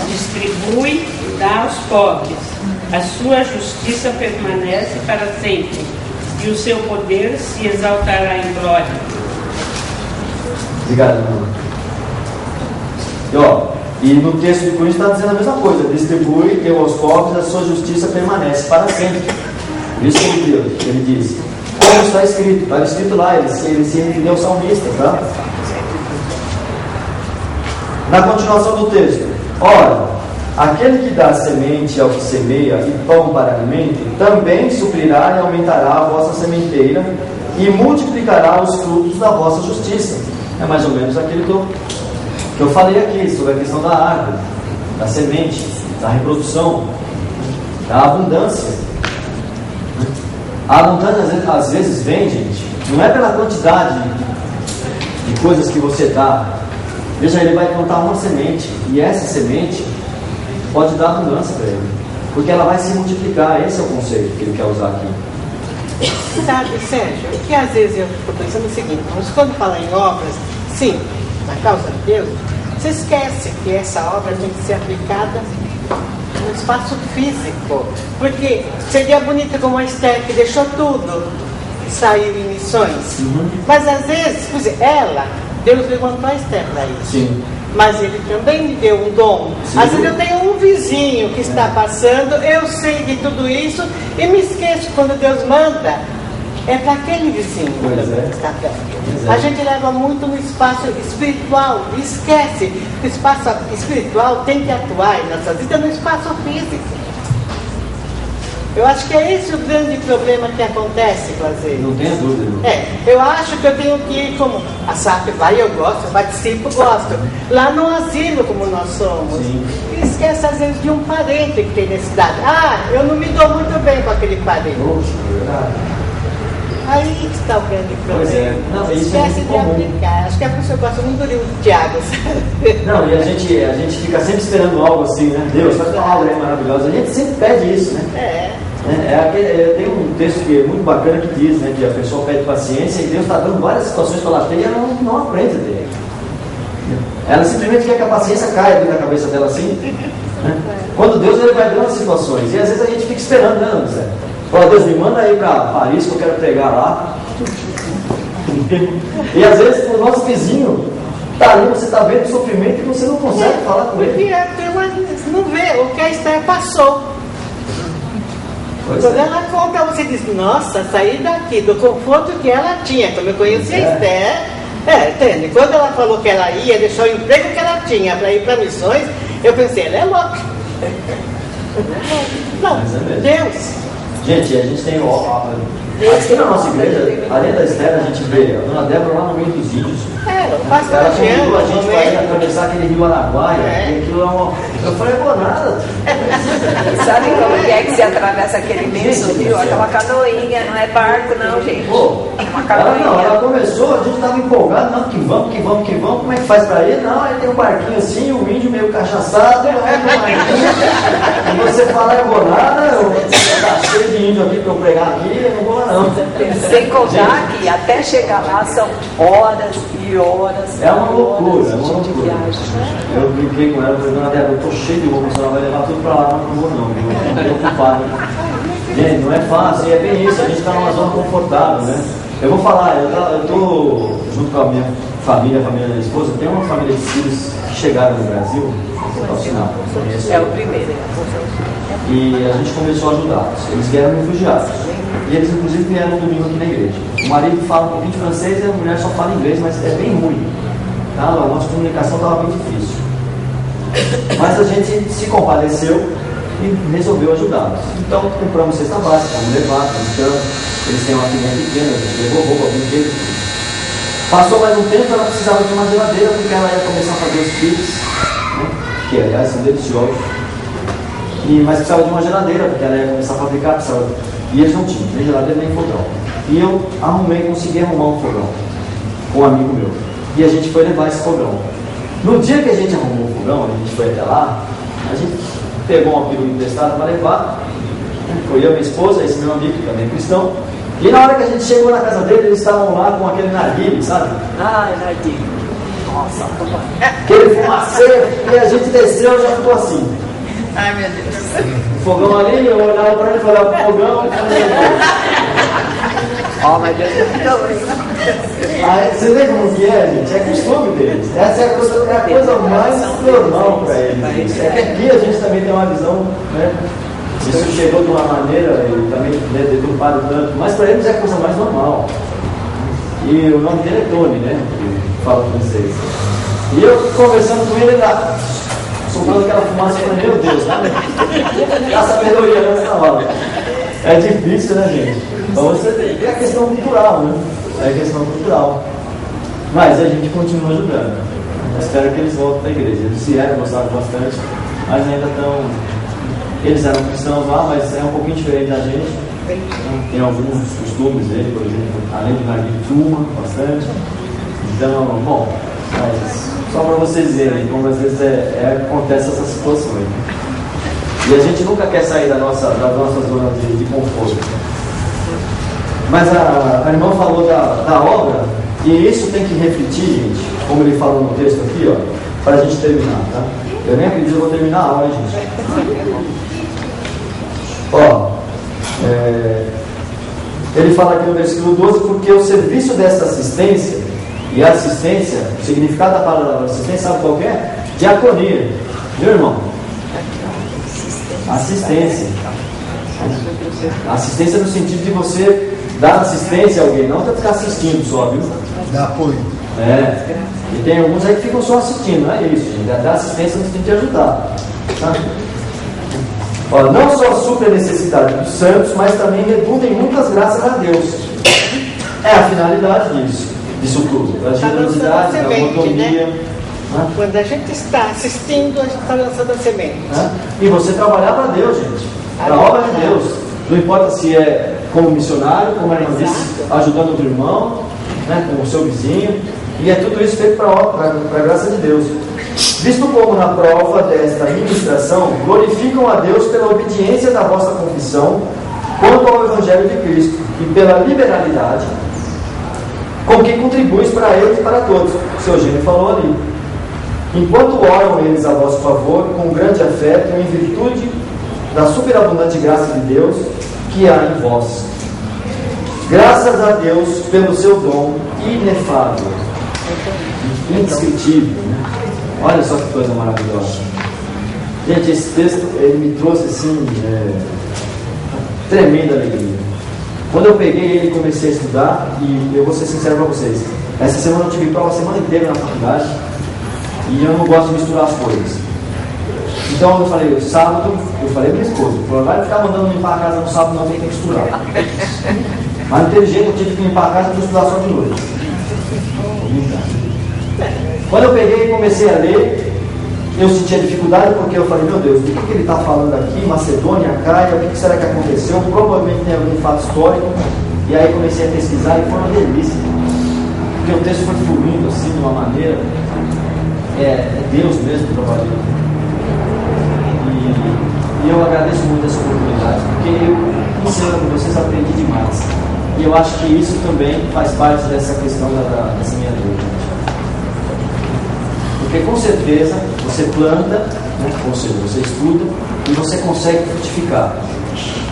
Distribui e dá aos pobres. A sua justiça permanece para sempre, e o seu poder se exaltará em glória. Obrigado, irmão. E ó, E no texto de Coríntios está dizendo a mesma coisa: distribui, deu aos pobres, a sua justiça permanece para sempre. Isso que ele diz. Como está escrito lá, ele se referiu ao salmista, tá? Na continuação do texto: ora, aquele que dá semente ao que semeia e pão para alimento, também suprirá e aumentará a vossa sementeira e multiplicará os frutos da vossa justiça. É mais ou menos aquilo que eu falei aqui, sobre a questão da árvore, da semente, da reprodução, da abundância. A abundância às vezes vem, gente, não é pela quantidade de coisas que você dá. Veja, ele vai plantar uma semente, e essa semente pode dar abundância para ele, porque ela vai se multiplicar. Esse é o conceito que ele quer usar aqui. Sabe, Sérgio, o que às vezes eu fico pensando o seguinte: mas quando fala em obras, sim, na causa de Deus, você esquece que essa obra tem que ser aplicada no espaço físico, porque seria bonita como a Esther, que deixou tudo e saiu em missões. Mas às vezes, por exemplo, Deus levantou a Esther para isso. Sim. Mas ele também me deu um dom. Sim. Às vezes eu tenho um vizinho que está passando, eu sei de tudo isso e me esqueço quando Deus manda. É para aquele vizinho que está perto. A gente leva muito no espaço espiritual e esquece que o espaço espiritual tem que atuar em nossa vida no espaço físico. Eu acho que é esse o grande problema que acontece, Glazeiro. Não tenha dúvida. Eu acho que eu tenho que ir como a SAP vai, eu gosto, eu participo, gosto. Lá no asilo, como nós somos. Sim. E esquece às vezes de um parente que tem necessidade. Eu não me dou muito bem com aquele parente. Verdade. Aí está o grande problema. Pois é. Não, isso esquece é de comum. aplicar. Acho que a pessoa gosta muito do livro do Tiago. Não, e a gente fica sempre esperando algo assim, né? Deus, faz uma obra aí maravilhosa. A gente sempre pede isso, né? Tem um texto que é muito bacana que diz, né, que a pessoa pede paciência e Deus está dando várias situações para ela ter e ela não aprende a ter. Ela simplesmente quer que a paciência caia dentro da cabeça dela assim. Né? Quando Deus ele vai dando as situações, e às vezes a gente fica esperando, né, Zé? Fala, Deus, me manda aí para Paris que eu quero pregar lá. E às vezes o nosso vizinho está ali, você está vendo o sofrimento e você não consegue falar com ele. Porque não vê o que a Esther passou. Quando ela conta, você diz: nossa, saí daqui do conforto que ela tinha. Como eu conheci a Esther, entende? Quando ela falou que ela ia deixar o emprego que ela tinha para ir para missões, eu pensei: ela é louca. Não, Deus. Gente, a gente tem aqui na nossa igreja, além da Esther, a gente vê a dona Débora lá no meio dos índios. Ela convidou a gente para ir atravessar aquele rio Araguaia. E aquilo é uma. Eu falei, nada. Sabe como é que se atravessa aquele imenso rio? Aquela canoinha, não é barco não, gente. É uma canoinha. Ela começou, a gente estava empolgado, não, que vamos, como é que faz para ir? Não, aí tem um barquinho assim, o índio meio cachaçado, e você fala, eu vou nada, tá cheio de índio aqui para eu pregar aqui, eu não vou lá não. Sem contar que até chegar lá são horas e horas. É uma loucura, Eu brinquei com ela, falei, dona Débora, eu tô cheio de roupa, a senhora vai levar tudo para lá, não vou não, eu tô preocupado. Gente, não é fácil, é bem isso, a gente está numa zona confortável, né? Eu vou falar, eu tô junto com a minha família, a família da minha esposa, tem uma família de filhos que chegaram no Brasil, é o primeiro. E a gente começou a ajudá-los. Eles vieram refugiados. E eles, inclusive, vieram no domingo aqui na igreja. O marido fala um pouquinho de francês e a mulher só fala inglês, mas é bem ruim. Tá? A nossa comunicação estava bem difícil. Mas a gente se compadeceu e resolveu ajudá-los. Então, compramos cesta básica, vamos levar, eles têm uma filhinha pequena, a gente levou roupa, brinquedo. Passou mais um tempo, ela precisava de uma geladeira, porque ela ia começar a fazer os filhos, né? Que aliás são deliciosos. Mas precisava de uma geladeira, porque ela ia começar a fabricar, precisava. E eles não tinham, nem geladeira nem fogão. E eu consegui arrumar um fogão com um amigo meu. E a gente foi levar esse fogão. No dia que a gente arrumou o fogão, a gente foi até lá, a gente pegou uma perua emprestada para levar. Foi eu, minha esposa, esse meu amigo, também cristão. E na hora que a gente chegou na casa dele, eles estavam lá com aquele narguilé, sabe? Narguilé. Nossa, aquele fumaceiro, e a gente desceu e já ficou assim. Ai, meu Deus. O fogão ali, eu olhava para ele e falava, o fogão. Ó, mas Deus não. Você vê como que é, gente? É costume deles. Essa é a coisa mais normal para eles. É que aqui a gente também tem uma visão, né? Isso chegou de uma maneira e também deturpado tanto, mas para eles é a coisa mais normal. E o nome dele é Tony, né? Que fala com vocês. E eu conversando com ele lá, soprando aquela fumaça, eu falei, meu Deus, né? A sabedoria nessa hora. É difícil, né, gente? Então você tem a questão cultural, né? É a questão cultural. Mas a gente continua ajudando. Eu espero que eles voltem para a igreja. Eles vieram, gostaram bastante, mas ainda estão. Eles eram cristãos lá, mas é um pouquinho diferente da gente. Tem alguns costumes dele, por exemplo, além de narguilha, fuma bastante. Então, bom, mas só para vocês verem como às vezes acontece essas situações. E a gente nunca quer sair da nossa zona de conforto. Mas a irmã falou da obra, e isso tem que refletir, gente, como ele falou no texto aqui, ó, para a gente terminar, tá? Eu nem acredito que eu vou terminar a aula, hein, gente. Ó, ele fala aqui no versículo 12, porque o serviço dessa assistência, e a assistência, o significado da palavra assistência, sabe qual que é? Diaconia, viu, irmão? Assistência. Assistência no sentido de você dar assistência a alguém, não para ficar assistindo só, viu? Dá apoio. E tem alguns aí que ficam só assistindo, não é isso, gente? Dá assistência no sentido de ajudar. Tá? Olha, não só supre a necessidade dos santos, mas também redunda em muitas graças a Deus. É a finalidade disso tudo. A generosidade, a autonomia. Né? Quando a gente está assistindo, a gente está lançando a semente. E você trabalhar para Deus, gente. Para a obra de Deus. Não importa se é como missionário, como a irmã disse, ajudando outro irmão, né, como o seu vizinho. E é tudo isso feito para a graça de Deus. Visto como na prova desta ministração, glorificam a Deus pela obediência da vossa confissão quanto ao Evangelho de Cristo e pela liberalidade com que contribuis para eles e para todos. O seu Gênio falou ali. Enquanto oram eles a vosso favor, com grande afeto, em virtude da superabundante graça de Deus que há em vós. Graças a Deus pelo seu dom inefável, indescritível, né? Olha só que coisa maravilhosa. Gente, esse texto ele me trouxe assim tremenda alegria. Quando eu peguei ele e comecei a estudar, e eu vou ser sincero para vocês, essa semana eu tive prova a semana inteira na faculdade e eu não gosto de misturar as coisas. Então eu falei, sábado, eu falei para minha esposa, vai ficar mandando limpar a casa no sábado, não tem que estudar. Mas não teve jeito, eu tive que limpar a casa e estudar só de noite. Quando eu peguei e comecei a ler, eu sentia dificuldade porque eu falei, meu Deus, do que ele está falando aqui? Macedônia, Caia, o que será que aconteceu? Provavelmente tem algum fato histórico. E aí comecei a pesquisar e foi uma delícia. Porque o texto foi fluindo assim, de uma maneira. É Deus mesmo trabalhando. E eu agradeço muito essa oportunidade, porque eu, ensinando com vocês, aprendi demais. E eu acho que isso também faz parte dessa questão dessa minha dúvida. Porque com certeza você planta, né? Ou seja, você estuda e você consegue frutificar.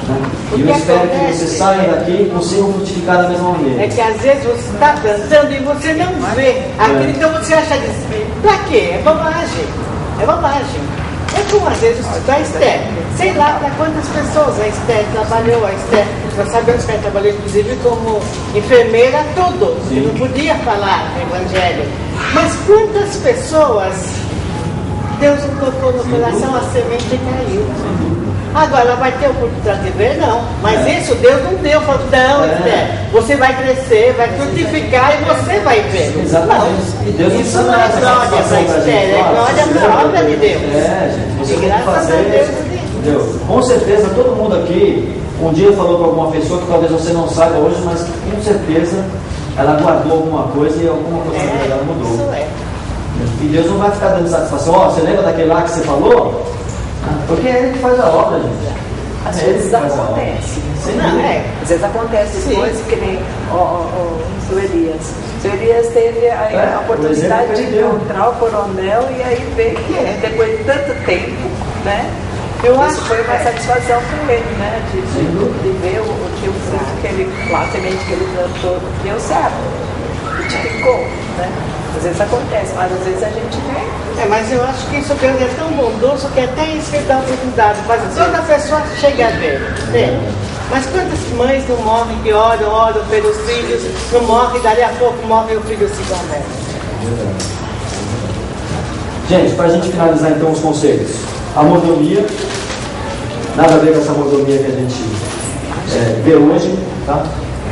Né? E eu espero que você saia daqui e consiga frutificar da mesma maneira. É que às vezes você está plantando e você não vê aquilo, então você acha disso. Pra quê? É bobagem. É bobagem. É como às vezes a Esther. Sei lá para quantas pessoas a Esther trabalhou. A Esther, nós sabemos que ela trabalhou inclusive como enfermeira, tudo. Você não podia falar no Evangelho. Mas quantas pessoas Deus colocou no coração, a semente caiu. Agora ela vai ter oportunidade de ver? Não. Mas isso Deus não deu. Falou, não, Esther, você vai crescer, vai frutificar e você vai ver. Exatamente. E Deus isso não é glória para Esther, é glória para a obra de Deus. Gente, você e tem que fazer. A Deus, entendeu? Com certeza, todo mundo aqui um dia falou para alguma pessoa que talvez você não saiba hoje, mas com certeza ela guardou alguma coisa e alguma coisa dela mudou. Isso é. E Deus não vai ficar dando satisfação. Você lembra daquele lá que você falou? Porque é ele que faz a obra, gente. Às vezes acontece. Às vezes acontece coisas que nem o Elias. O Elias teve a oportunidade de encontrar o coronel e aí ver que depois de tanto tempo, né? Eu acho que foi uma satisfação para ele, né? De ver o que o que a semente que ele plantou deu certo, frutificou, né? Às vezes acontece, mas às vezes a gente nem... Mas eu acho que isso Deus é tão bondoso que até isso ele dá oportunidade, mas toda pessoa chega a ver. Mas quantas mães não morrem que oram pelos filhos, não morrem, dali a pouco morre o filho se converte. Gente, para a gente finalizar então os conceitos. A mordomia, nada a ver com essa mordomia que a gente vê hoje, tá?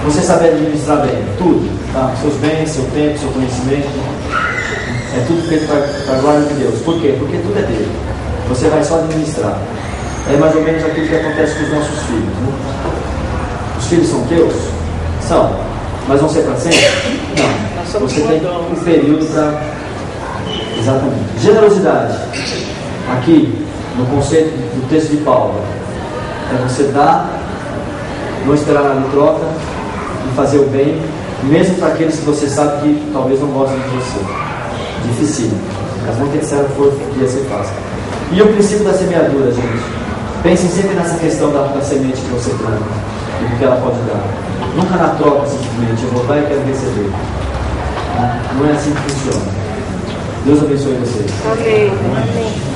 Você saber administrar bem, tudo, tá? Seus bens, seu tempo, seu conhecimento, é tudo feito para a glória de Deus. Por quê? Porque tudo é dele. Você vai só administrar. É mais ou menos aquilo que acontece com os nossos filhos, né? Os filhos são teus? São. Mas vão ser para sempre? Não. Você tem um período para... Exatamente. Generosidade. Aqui, no conceito do texto de Paulo, é você dar, não esperar nada em troca e fazer o bem, mesmo para aqueles que você sabe que talvez não gostem de você. Difícil. Mas não que disseram que ia ser fácil. E o princípio da semeadura, gente. Pensem sempre nessa questão da semente que você planta e do que ela pode dar. Nunca na troca, simplesmente. Eu vou dar e quero receber. Não é assim que funciona. Deus abençoe vocês. Amém.